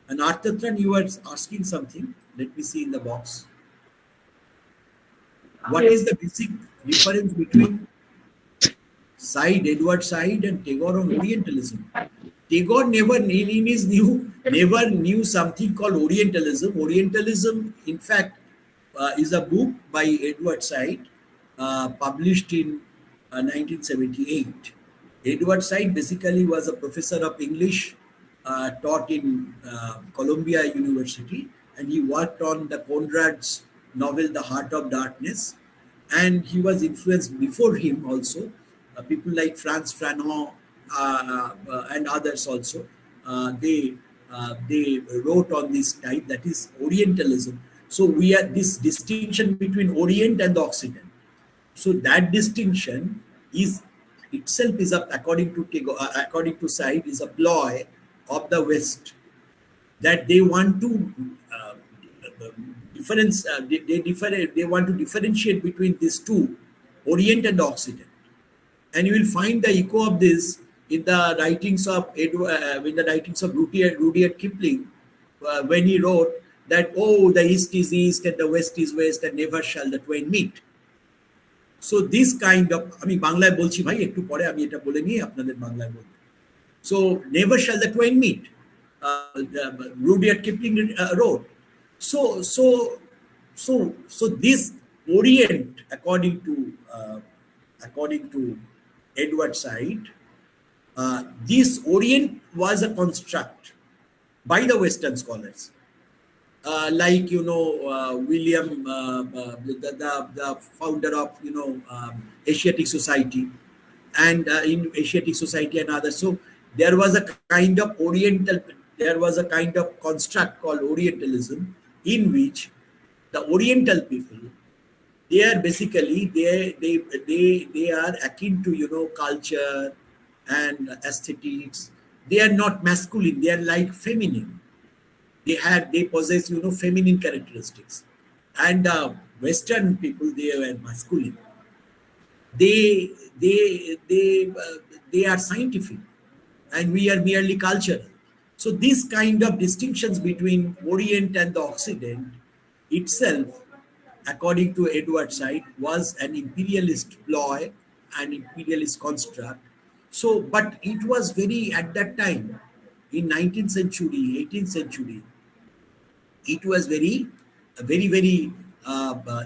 And Arthatran, you were asking something. Let me see in the box. What is the basic difference between Edward Said and Tagore on Orientalism? Tagore never knew something called Orientalism. Orientalism, in fact, is a book by Edward Said, published in 1978. Edward Said basically was a professor of English, taught in Columbia University, and he worked on the Conrad's novel The Heart of Darkness, and he was influenced before him also, people like Frantz Fanon and others also. They wrote on this type, that is Orientalism. So we have this distinction between Orient and the Occident. So that distinction is itself is according to Said, is a ploy of the West, that they want to they want to differentiate between these two, Orient and Occident. And you will find the echo of this in the writings of Rudyard Kipling, when he wrote that, oh, the East is East and the West is West, and never shall the twain meet. So this kind of, আমি বাংলায় বলছি ভাই, একটু পরে আমি এটা বলে নিয়ে আপনাদের বাংলায় বলবো. So never shall the twain meet, Rudyard Kipling wrote. So this Orient, according to Edward Said, this Orient was a construct by the Western scholars, like William, the founder of Asiatic Society, and in Asiatic society and others. So there was a kind of construct called Orientalism, in which the Oriental people, they are basically they are akin to culture and aesthetics. They are not masculine, they are like feminine. They possess feminine characteristics, and Western people, they were masculine. They they they they are scientific, and we are merely cultural. So this kind of distinctions between Orient and the Occident itself, according to Edward Said, was an imperialist ploy, an imperialist construct. So, but it was very, at that time, in 19th century, 18th century, it was very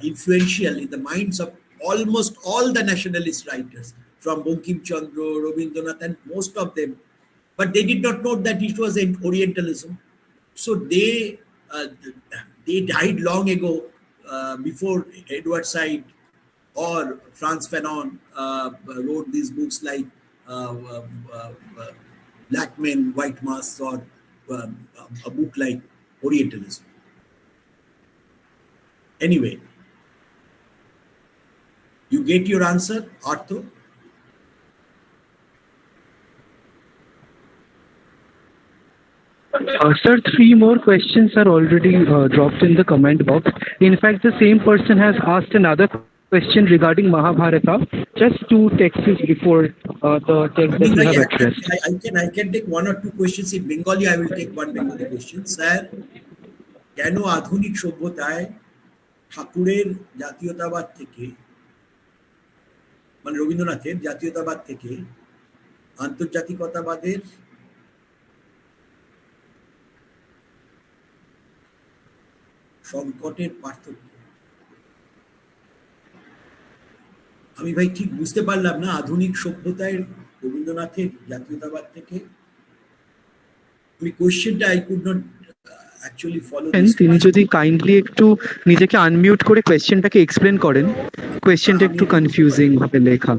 influential in the minds of almost all the nationalist writers, from Bankim Chandra, Rabindranath, and most of them. But they did not know that it was an Orientalism. So they died long ago, before Edward Said or Frantz Fanon wrote these books like Black Men, White Masks, or a book like Orientalism. Anyway, you get your answer, Arthur? Sir, 3 more questions are already dropped in the comment box. In fact, the same person has asked another question regarding Mahabharata, just 2 texts before the text that you have addressed. I can take 1 or 2 questions in Bengali. I will take 1 Bengali question. Sir, কেন আধুনিক সভ্যতায় ঠাকুরের জাতীয়তাবাদ থেকে, মানে রবীন্দ্রনাথের জাতীয়তাবাদ থেকে আন্তর্জাতিকতাবাদের সংকটের পার্থক্য? আমি ভাই ঠিক বুঝতে পারলাম না, আধুনিক সভ্যতায় রবীন্দ্রনাথের জাতীয়তাবাদ থেকে। আমি কোশ্চেনটা I could not actually follow. তিনি যদি কাইন্ডলি একটু নিজেকে আনমিউট করে কোয়েশ্চেনটাকে এক্সপ্লেন করেন, কোয়েশ্চেনটা একটু কনফিউজিং ভাবে লেখা।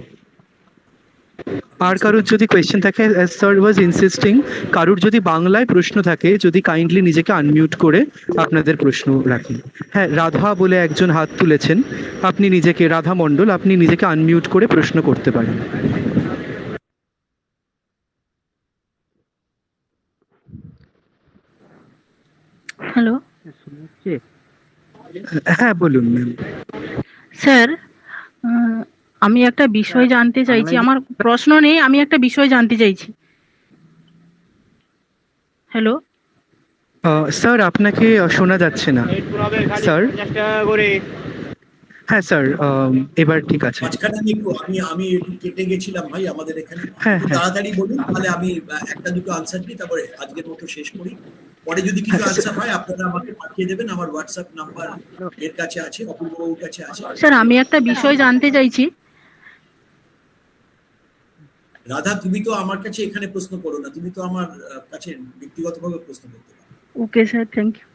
আর কারোর যদি কোয়েশ্চেন থাকে, স্যার ওয়াজ ইনসিস্টিং, কারোর যদি বাংলায় প্রশ্ন থাকে, যদি কাইন্ডলি নিজেকে আনমিউট করে আপনাদের প্রশ্ন রাখেন। হ্যাঁ, রাধা বলে একজন হাত তুলেছেন, আপনি নিজেকে, রাধা মণ্ডল, আপনি নিজেকে আনমিউট করে প্রশ্ন করতে পারেন। হ্যালো হ্যাঁ বলুন ম্যাম। স্যার, আমি একটা বিষয় জানতে চাইছি। আমার প্রশ্ন নেই, আমি একটা বিষয় জানতে চাইছি। হ্যালো স্যার, আপনাকে শোনা যাচ্ছে না স্যার। হ্যাঁ স্যার, এবার ঠিক আছে। আমি একটু কেটে গেছিলাম ভাই আমাদের এখানে। হ্যাঁ, তাড়াতাড়ি বলুন, তাহলে আমি 1-2 আনসার দিই, তারপরে আজকের মতো শেষ করি। পরে যদি কিছু আনসার হয় আপনারা আমাকে পাঠিয়ে দেবেন, আমার হোয়াটসঅ্যাপ নাম্বার এর কাছে আছে, অপূর্ববাবুর কাছে আছে। স্যার, আমি একটা বিষয় জানতে চাইছি। রাধা, তুমি তো আমার কাছে এখানে প্রশ্ন করো না, তুমি তো আমার কাছে ব্যক্তিগতভাবে প্রশ্ন করতে পারো। Okay sir, thank you.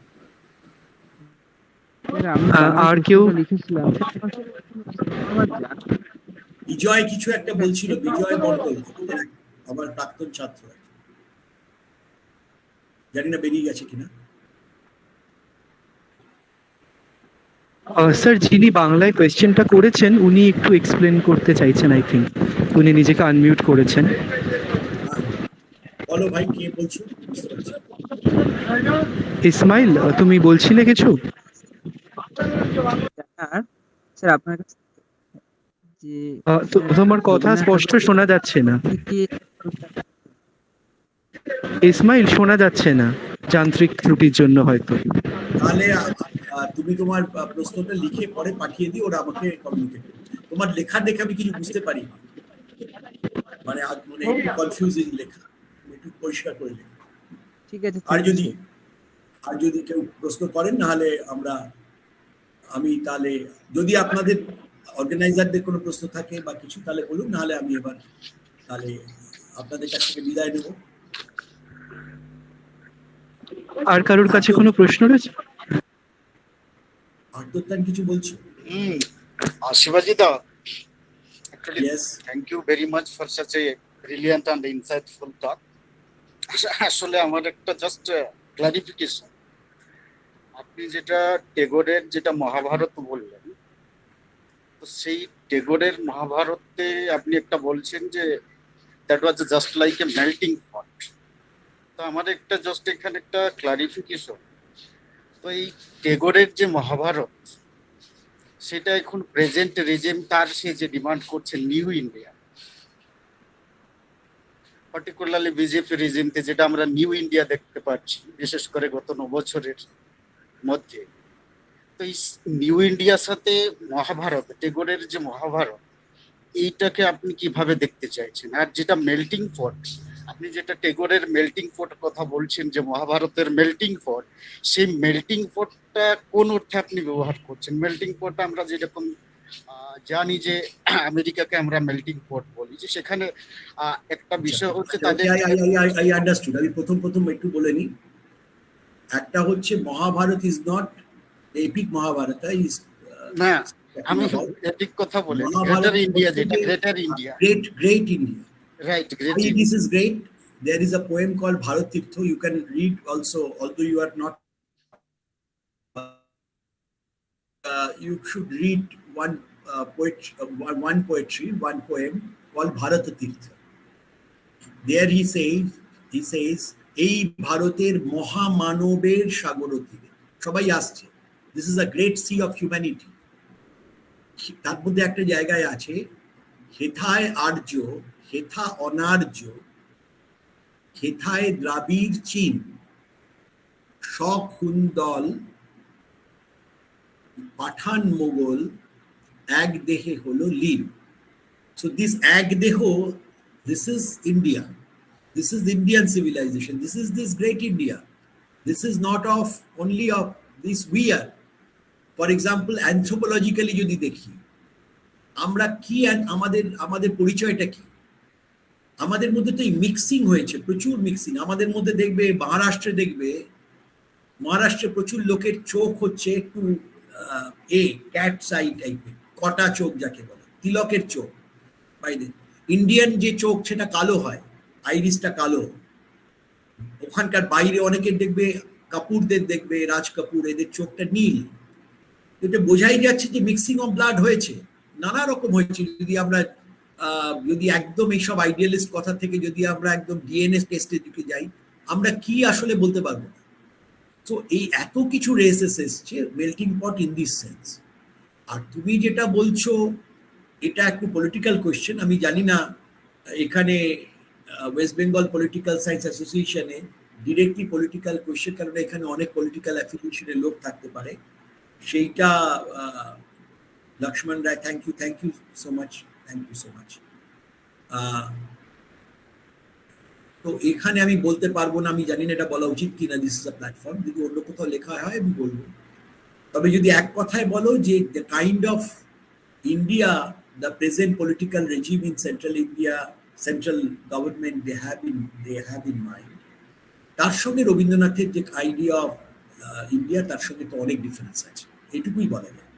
আর কেউ? বিজয় কিছু একটা বলছিল, বিজয় মণ্ডল, আমার প্রাক্তন ছাত্র, জানি না বেরিয়ে গেছে কিনা। স্যার, যিনি বাংলায় কোয়েশ্চেনটা করেছেন উনি একটু এক্সপ্লেন করতে চাইছেন, আই থিঙ্ক উনি নিজেকে আনমিউট করেছেন। বলো ভাই, কে বলছো? ইসমাইল, তুমি বলছিলে কিছু? স্যার, আপনার কাছে যে তোমার কথা স্পষ্ট শোনা যাচ্ছে না ইসমাইল, শোনা যাচ্ছে না, যান্ত্রিক ত্রুটির জন্য হয়তো। তাহলে তুমি তোমার প্রশ্নটা লিখে পরে পাঠিয়ে দিও, ওরা আমাকে কমিউনিকেট করবে। তোমার লেখা দেখে আমি কিছু বুঝতে পারি না, মানে একটু কনফিউজিং লেখা, একটু পরিষ্কার করে লেখা। ঠিক আছে। আর যদি কেউ প্রশ্ন করেন, নাহলে আমি তাহলে, যদি আপনাদের অর্গানাইজারদের কোনো প্রশ্ন থাকে বা কিছু, তাহলে বলুন, নাহলে আমি এবার তাহলে আপনাদের কাছ থেকে বিদায় নেব। আর কারোর কাছে কোনো প্রশ্ন রয়েছে? আর্ততান কিছু বলছো? শিবাজি দা, actually, Yes. thank you very much for such a brilliant and insightful talk. আসলে আমার একটা জাস্ট ক্লারিফিকেশন, আপনি যেটা টেগোরের যেটা মহাভারত বললেন, তো সেই টেগোরের মহাভারতে আপনি একটা বলছেন যে that was just like a melting pot. তো আমার একটা জাস্ট এখানে একটা ক্লারিফিকেশন, তো এই টেগোরের যে মহাভারত সেটা এখন প্রেজেন্ট রেজিম তার সে যে ডিমান্ড করছে নিউ ইন্ডিয়া, পার্টিকুলারলি বিজেপি রেজিমতে যেটা আমরা নিউ ইন্ডিয়া দেখতে পাচ্ছি বিশেষ করে গত 9 বছরের মধ্যে। তো এই নিউ ইন্ডিয়ার সাথে মহাভারত, টেগোরের যে মহাভারত, এইটাকে আপনি কিভাবে দেখতে চাইছেন? আর যেটা মেল্টিং পট, আপনি যেটা টেগোরের মেল্টিং পট কথা বলছেন যে মহাভারতের মেল্টিং পট, সেই মেল্টিং পটটা কোন অর্থে আপনি ব্যবহার করছেন? মেল্টিং পট আমরা যেরকম জানি যে আমেরিকাকে আমরা মেল্টিং পট বলি, যে সেখানে একটা বিষয় হচ্ছে তাদের আই আন্ডারস্টুড। আমি প্রথম একটু বলে নিই। একটা হচ্ছে Mahabharata is not epic Mahabharata, is না, আমি এপিক কথা বলি, গ্রেটার ইন্ডিয়া, যেটা greater India, great India, right? Great. This is great. There is a poem called Bharat Tirtho. You can read also, although you are not. You should read one poem called Bharat Tirtho. There he says, "Ei Bharoter Mohamanober Sagorotire." সবাই আসছে। This is a great sea of humanity. তার মধ্যে একটা জায়গায় আছে, হেথায় আর্য, হেথা অনার্য, হেথায় দ্রাবিড় চীন, সখুন্দল পাঠান মোগল, এক দেহে হলো লীন। So this এক দেহ, this is India. This is Indian civilization. This is this great India. This is not of only of this we are. For example, anthropologically যদি দেখি, আমরা কি, আমাদের পরিচয়টা কি? আমাদের মধ্যে তো মিক্সিং হয়েছে, প্রচুর মিক্সিং। আমাদের মধ্যে দেখবে মহারাষ্ট্রে প্রচুর লোকের চোখ হচ্ছে একটু ক্যাটস আই টাইপের, কটা চোখ যাকে বলে, তিলকের চোখ। বাইরে ইন্ডিয়ান যে চোখ সেটা কালো হয়, আইরিসটা কালো। ওখানকার বাইরে অনেকের দেখবে, কাপুরদের দেখবে, রাজ কাপুর, এদের চোখটা নীল। এটা বোঝাই যাচ্ছে যে মিক্সিং অফ ব্লাড হয়েছে, নানা রকম হয়েছে। যদি একদম এইসব আইডিয়ালিস্ট কথা থেকে যদি আমরা একদম ডিএনএ টেস্টের দিকে যাই, আমরা কি আসলে বলতে পারবো না। তো এই এত কিছু রেসেস এসছে, melting pot in this sense. আর তুমি যেটা বলছো এটা একটু পলিটিক্যাল কোয়েশ্চেন। আমি জানি না এখানে ওয়েস্ট বেঙ্গল পলিটিক্যাল সায়েন্স অ্যাসোসিয়েশনে ডিরেক্টলি পলিটিক্যাল কোয়েশ্চেন, কারণ এখানে অনেক পলিটিক্যাল অ্যাফিলিয়েশনের লোক থাকতে পারে। সেইটা Lakshman Roy, thank you so much. তো এখানে আমি বলতে পারবো না, আমি জানি না এটা বলা উচিত কিনা। দিস ইজ আ প্ল্যাটফর্ম, যদি অন্য কোথাও লেখা হয় আমি বলবো। তবে যদি এক কথায় বলো যে the kind of India, the present political regime in central India, central government they have in mind, তার সঙ্গে রবীন্দ্রনাথের যে আইডিয়া অফ ইন্ডিয়া, তার সঙ্গে তো অনেক ডিফারেন্স আছে, এটুকুই বলা যায়।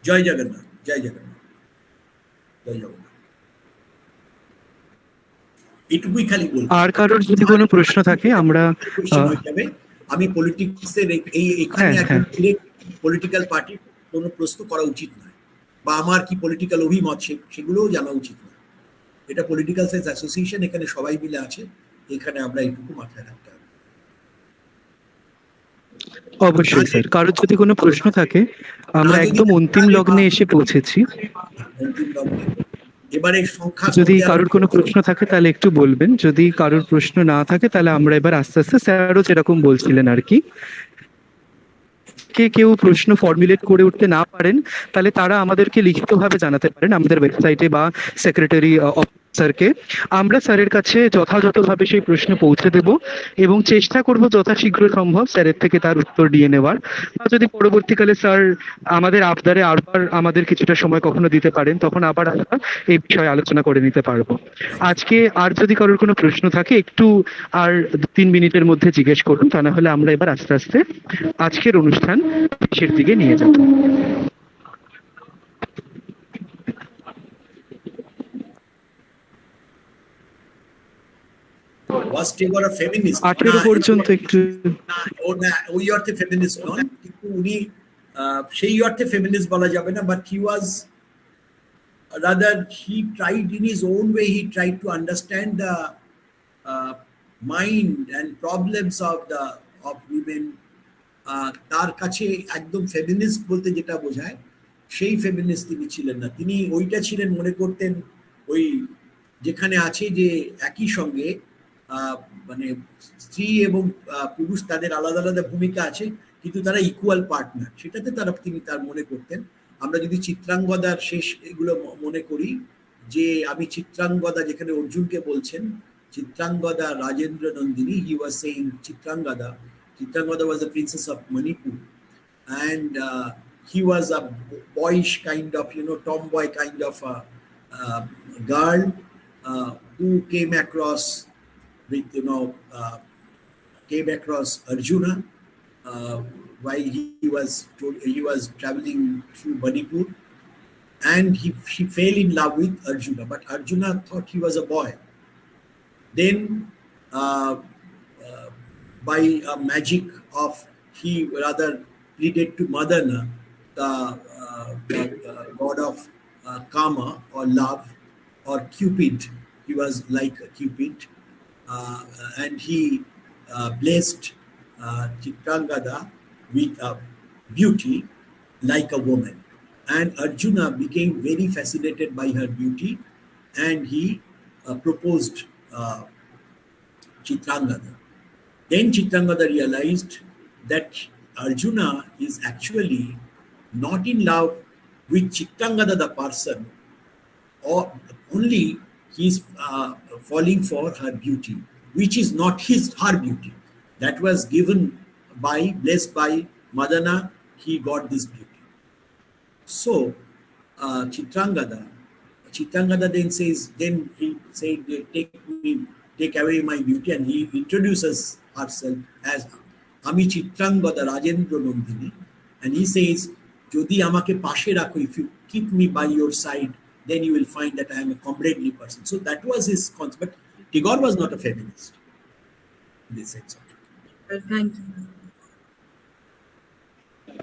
জয় জগন্নাথ, জয় জগন্নাথ, জয় জগন্নাথ। এটুকুই খালি বলবো। আর কারোর যদি কোনো প্রশ্ন থাকে আমরা আমি পলিটিক্সের এখানে পলিটিক্যাল পার্টির কোনো প্রশ্ন করা উচিত নয়, বা আমার কি পলিটিক্যাল অভিমত সেগুলোও জানা উচিত নয়। এটা পলিটিক্যাল সায়েন্স অ্যাসোসিয়েশন, এখানে সবাই মিলে আছে, এখানে আমরা এইটুকু মাথায় রাখতে হবে। অবশ্যই স্যার, কারোর যদি কোনো প্রশ্ন থাকে, আমরা একদম অন্তিম লগ্নে এসে পৌঁছেছি। এবারে সংখ্যা, যদি কারোর কোনো প্রশ্ন থাকে তাহলে একটু বলবেন, যদি কারোর প্রশ্ন না থাকে তাহলে আমরা এবার আস্তে আস্তে, স্যারও যেরকম বলছিলেন আর কি, কেউ প্রশ্ন ফর্মুলেট করে উঠতে না পারেন তাহলে তারা আমাদেরকে লিখিতভাবে জানাতে পারেন আমাদের ওয়েবসাইটে বা সেক্রেটারি স্যারকে। আমরা স্যারের কাছে যথাযথভাবে সেই প্রশ্ন পৌঁছে দেব এবং চেষ্টা করব যথাশীঘ্র সম্ভব স্যারের থেকে তার উত্তর দিয়ে নেওয়ার। বা যদি পরবর্তীকালে স্যার আমাদের আবদারে আবার আমাদের কিছুটা সময় কখনো দিতে পারেন, তখন আবার আমরা এই বিষয়ে আলোচনা করে নিতে পারবো। আজকে আর যদি কারোর কোনো প্রশ্ন থাকে একটু আর 2-3 মিনিটের মধ্যে জিজ্ঞেস করুন, তা না হলে আমরা এবার আস্তে আস্তে আজকের অনুষ্ঠান শেষের দিকে নিয়ে যাব। ওয়াজ টেগর আ ফেমিনিস্ট? 18 পর্যন্ত একটু ওই অর্থে ফেমিনিস্ট নন, কিন্তু উনি সেই অর্থে ফেমিনিস্ট বলা যাবে না, but he was rather he tried in his own way, he tried to understand the mind and problems of women. তার কাছে একদম ফেমিনিস্ট বলতে যেটা বোঝায় সেই ফেমিনিস্ট তিনি ছিলেন না। তিনি ওইটা ছিলেন, মনে করতেন ওই যেখানে আছে যে একই সঙ্গে মানে স্ত্রী এবং পুরুষ তাদের আলাদা আলাদা ভূমিকা আছে, কিন্তু তারা ইকুয়াল পার্টনার, সেটাতে তিনি তার মনে করতেন। আমরা যদি চিত্রাঙ্গদার শেষ এগুলো মনে করি, যে আমি চিত্রাঙ্গদা, যেখানে অর্জুনকে বলছেন Chitrangada Rajendra Nandini, he was saying Chitrangada was the princess of Manipur, and he was a boyish kind of, tomboy kind of girl who came across Arjuna while he was traveling through Manipur, and he fell in love with Arjuna, but Arjuna thought he was a boy. Then by a magic of, he rather pleaded to Madana, the god of karma or love, or Cupid. He was like a Cupid, and he blessed Chitrangada with a beauty like a woman, and Arjuna became very fascinated by her beauty, and he proposed Chitrangada. Then Chitrangada realized that Arjuna is actually not in love with Chitrangada the person, or only he is falling for her beauty, which is not her beauty. That was given blessed by Madana, he got this beauty. So Chitrangada then he said, take away my beauty, and he introduces herself as Ami Chitrangada Rajendra Nandini, and he says, Jodi amake pashe rakho, if you keep me by your side, then you will find that I am a comradely person. So that was his concept. Tagore was not a feminist in this sense.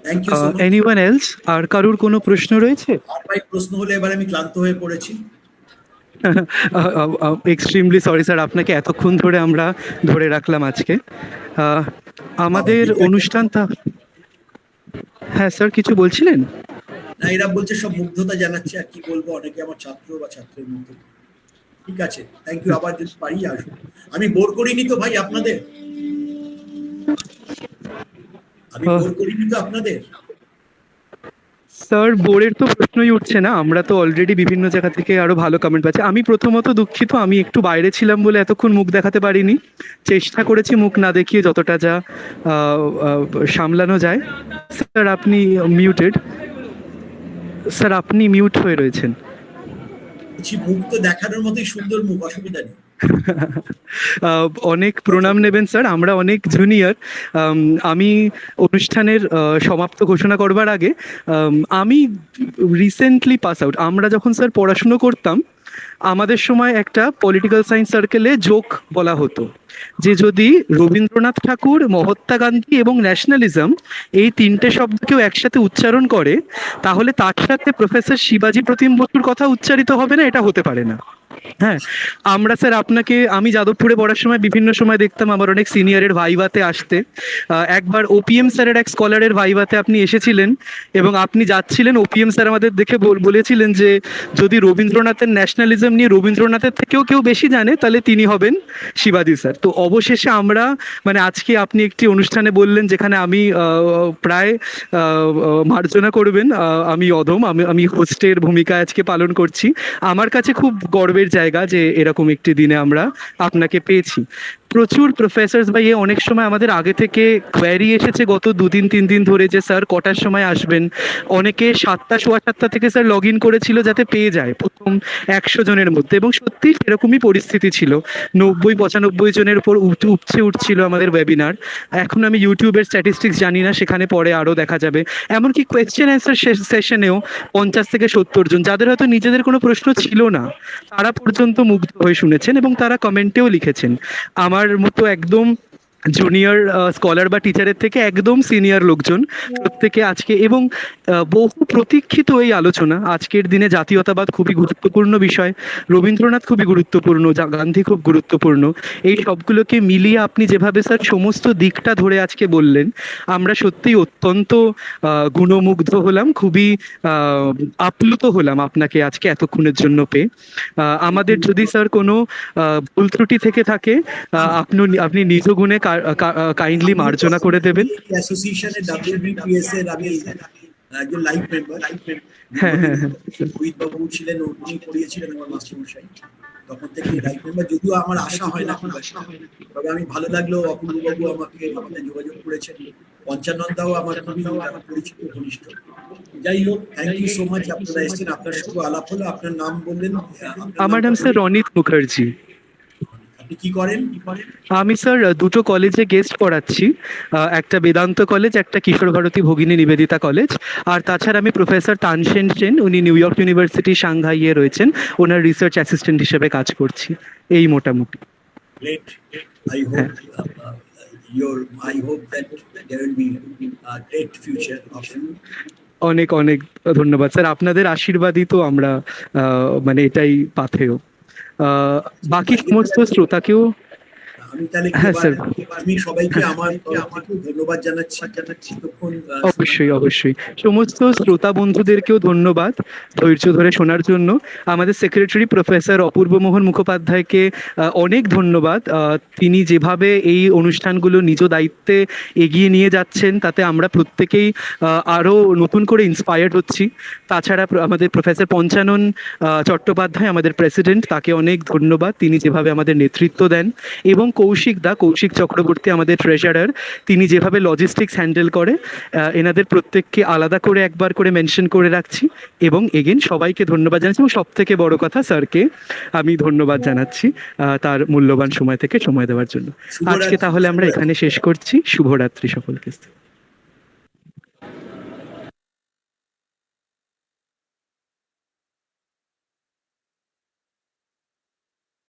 Thank you so much. Anyone else? আর কারোর কোনো প্রশ্ন রয়েছে? আর ভাই প্রশ্ন হলে এবার আমি ক্লান্ত হয়ে পড়েছি। এক্সট্রিমলি সরি স্যার, আপনাকে এতক্ষণ ধরে আমরা ধরে রাখলাম আজকে। আমাদের অনুষ্ঠানটা, হ্যাঁ স্যার কিছু বলছিলেন? না, এরা বলছে সব মুগ্ধতা জানাচ্ছে, আর কি বলবো, অনেকে আমার ছাত্র বা ছাত্রের মতো। ঠিক আছে, থ্যাংক ইউ, আবার যদি পারি আসবো। আমি বোর করিনি তো ভাই আপনাদের? স্যার বোর্ডের তো প্রশ্নই উঠছে না, আমরা তো অলরেডি বিভিন্ন জায়গা থেকে আরো ভালো কমেন্ট পাচ্ছি। আমি প্রথমত দুঃখিত, আমি একটু বাইরে ছিলাম বলে এতক্ষণ মুখ দেখাতে পারিনি, চেষ্টা করেছি মুখ না দেখিয়ে যতটা যা সামলানো যায়। স্যার আপনি মিউটেড, স্যার আপনি মিউট হয়ে রয়েছেন। মুখ তো দেখানোর মতোই সুন্দর মুখ, অসুবিধা নেই। অনেক প্রণাম নেবেন স্যার, আমরা অনেক জুনিয়র। আমি অনুষ্ঠানের সমাপ্ত ঘোষণা করবার আগে, আমি রিসেন্টলি পাস আউট। আমরা যখন স্যার পড়াশুনো করতাম, আমাদের সময় একটা পলিটিক্যাল সায়েন্স সার্কেলে জোক বলা হতো যে যদি রবীন্দ্রনাথ ঠাকুর, মহাত্মা গান্ধী এবং ন্যাশনালিজম এই তিনটে শব্দকেও একসাথে উচ্চারণ করে, তাহলে তার সাথে প্রফেসর শিবাজি প্রতিম বসুর কথা উচ্চারিত হবে না, এটা হতে পারে না। হ্যাঁ, আমরা স্যার আপনাকে, আমি যাদবপুরে পড়ার সময় বিভিন্ন সময় দেখতাম আমার অনেক সিনিয়রের ভাইভাতে আসতে। একবার ওপিএম স্যারের এক স্কলারের ভাইভাতে আপনি এসেছিলেন এবং আপনি যাচ্ছিলেন, ওপিএম স্যার আমাদের দেখে বলেছিলেন যে যদি রবীন্দ্রনাথের ন্যাশনালিজম নিয়ে রবীন্দ্রনাথের থেকেও কেউ বেশি জানে তাহলে তিনি হবেন শিবাজি স্যার। তো অবশেষে আমরা, মানে আজকে আপনি একটি অনুষ্ঠানে বললেন যেখানে আমি প্রায় মার্জনা করবেন, আমি অধম, আমি হোস্টের ভূমিকা আজকে পালন করছি। আমার কাছে খুব গর্বের জায়গা যে এরকম একটি দিনে আমরা আপনাকে পেয়েছি। প্রচুর প্রফেসরস বা অনেক সময় আমাদের আগে থেকে কোয়ারি এসেছে গত 2-3 দিন ধরে যে স্যার কটার সময় আসবেন। অনেকে 7টা, 7:15 থেকে স্যার লগ ইন করেছিল যাতে পেয়ে যায়। প্রথম 100 জনের মধ্যে, এবং সত্যি সেরকমই পরিস্থিতি ছিল। 90-95 জনের উপর উপচে উঠছিল আমাদের ওয়েবিনার। এখন আমি ইউটিউবের স্ট্যাটিস্টিক্স জানি না, সেখানে পরে আরো দেখা যাবে। এমনকি কোয়েশ্চেন অ্যান্সার সেশনেও 50 থেকে 70 জন, যাদের হয়তো নিজেদের কোনো প্রশ্ন ছিল না, তারা পর্যন্ত মুগ্ধ হয়ে শুনেছেন এবং তারা কমেন্টেও লিখেছেন। আমার মতো একদম জুনিয়র স্কলার বা টিচারের থেকে একদম সিনিয়র লোকজন প্রত্যেকে আজকে, এবং বহু প্রতীক্ষিত এই আলোচনা। আজকের দিনে জাতীয়তাবাদ খুবই গুরুত্বপূর্ণ বিষয়, রবীন্দ্রনাথ খুবই গুরুত্বপূর্ণ, গান্ধী খুব গুরুত্বপূর্ণ। এই সবগুলোকে মিলিয়ে আপনি যেভাবে স্যার সমস্ত দিকটা ধরে আজকে বললেন, আমরা সত্যিই অত্যন্ত গুণমুগ্ধ হলাম, খুবই আপ্লুত হলাম আপনাকে আজকে এতক্ষণের জন্য পেয়ে। আমাদের যদি স্যার কোনো ভুল ত্রুটি থেকে থাকে, আপনি নিজ গুণে কাইন্ডলি মার্জনা করে দেবেন। অ্যাসোসিয়েশনের WBPSA এর আমি একজন লাইভ মেম্বার। হ্যাঁ হ্যাঁ হ্যাঁ, রোহিত বাবু ছিলেন, উনি পড়িয়েছিলেন আমার মাস্টারমশাই, তখন থেকে লাইভ মেম্বার। যদিও আমার আশা হয় না, তবে আমি ভালো লাগলো অপূর্ব বাবু আমাকে যোগাযোগ করেছেন। পঞ্চানন্দাও আমার খুবই পরিচিত, ঘনিষ্ঠ। যাই হোক, থ্যাংক ইউ সো মাচ, আপনারা এসেছেন, আপনার সাথে আলাপ হলো। আপনার নাম বললেন? আমার নাম স্যার রনিত মুখার্জি। আপনি কি করেন? আমি স্যার দুটো কলেজে গেস্ট পড়াচ্ছি, একটা বেদান্ত কলেজ, একটা কিশোর ভারতী ভগিনী নিবেদিতা কলেজ। আর তাছাড়া আমি প্রফেসর তানসেন সেন, উনি নিউ ইয়র্ক ইউনিভার্সিটি সাংহাইয়ে রয়েছেন, ওনার রিসার্চ অ্যাসিস্ট্যান্ট হিসেবে কাজ করছি। এই মোটামুটি। Great. I hope I hope that there will be a great future of you. অনেক অনেক ধন্যবাদ স্যার, আপনাদের আশীর্বাদই তো আমরা মানে এটাই পাথেয়। বাকি সমস্ত শ্রোতাকেও আমি তাহলে হ্যাঁ স্যার, আমি সবাইকে আমার তরফ থেকে ধন্যবাদ জানাচ্ছি। অবশ্যই অবশ্যই সমস্ত শ্রোতা বন্ধুদেরকেও ধন্যবাদ ধৈর্য ধরে শোনার জন্য। আমাদের সেক্রেটারি প্রফেসর অপূর্ব মোহন মুখোপাধ্যায়কে অনেক ধন্যবাদ। তিনি যেভাবে এই অনুষ্ঠানগুলো নিজ দায়িত্বে এগিয়ে নিয়ে যাচ্ছেন, তাতে আমরা প্রত্যেকেই আরও নতুন করে ইন্সপায়ার্ড হচ্ছি। তাছাড়া আমাদের প্রফেসর পঞ্চানন চট্টোপাধ্যায়, আমাদের প্রেসিডেন্ট, তাকে অনেক ধন্যবাদ, তিনি যেভাবে আমাদের নেতৃত্ব দেন। এবং কৌশিক চক্রবর্তী, আমাদের ট্রেজারার, তিনি যেভাবে লজিস্টিক্স হ্যান্ডেল করে। এনাদের প্রত্যেককে আলাদা করে একবার করে মেনশন করে রাখছি। এবং এগেন সবাইকে ধন্যবাদ জানাচ্ছি, এবং সব থেকে বড় কথা স্যারকে আমি ধন্যবাদ জানাচ্ছি তার মূল্যবান সময় থেকে সময় দেওয়ার জন্য। আজকে তাহলে আমরা এখানে শেষ করছি। শুভরাত্রি সকলকে।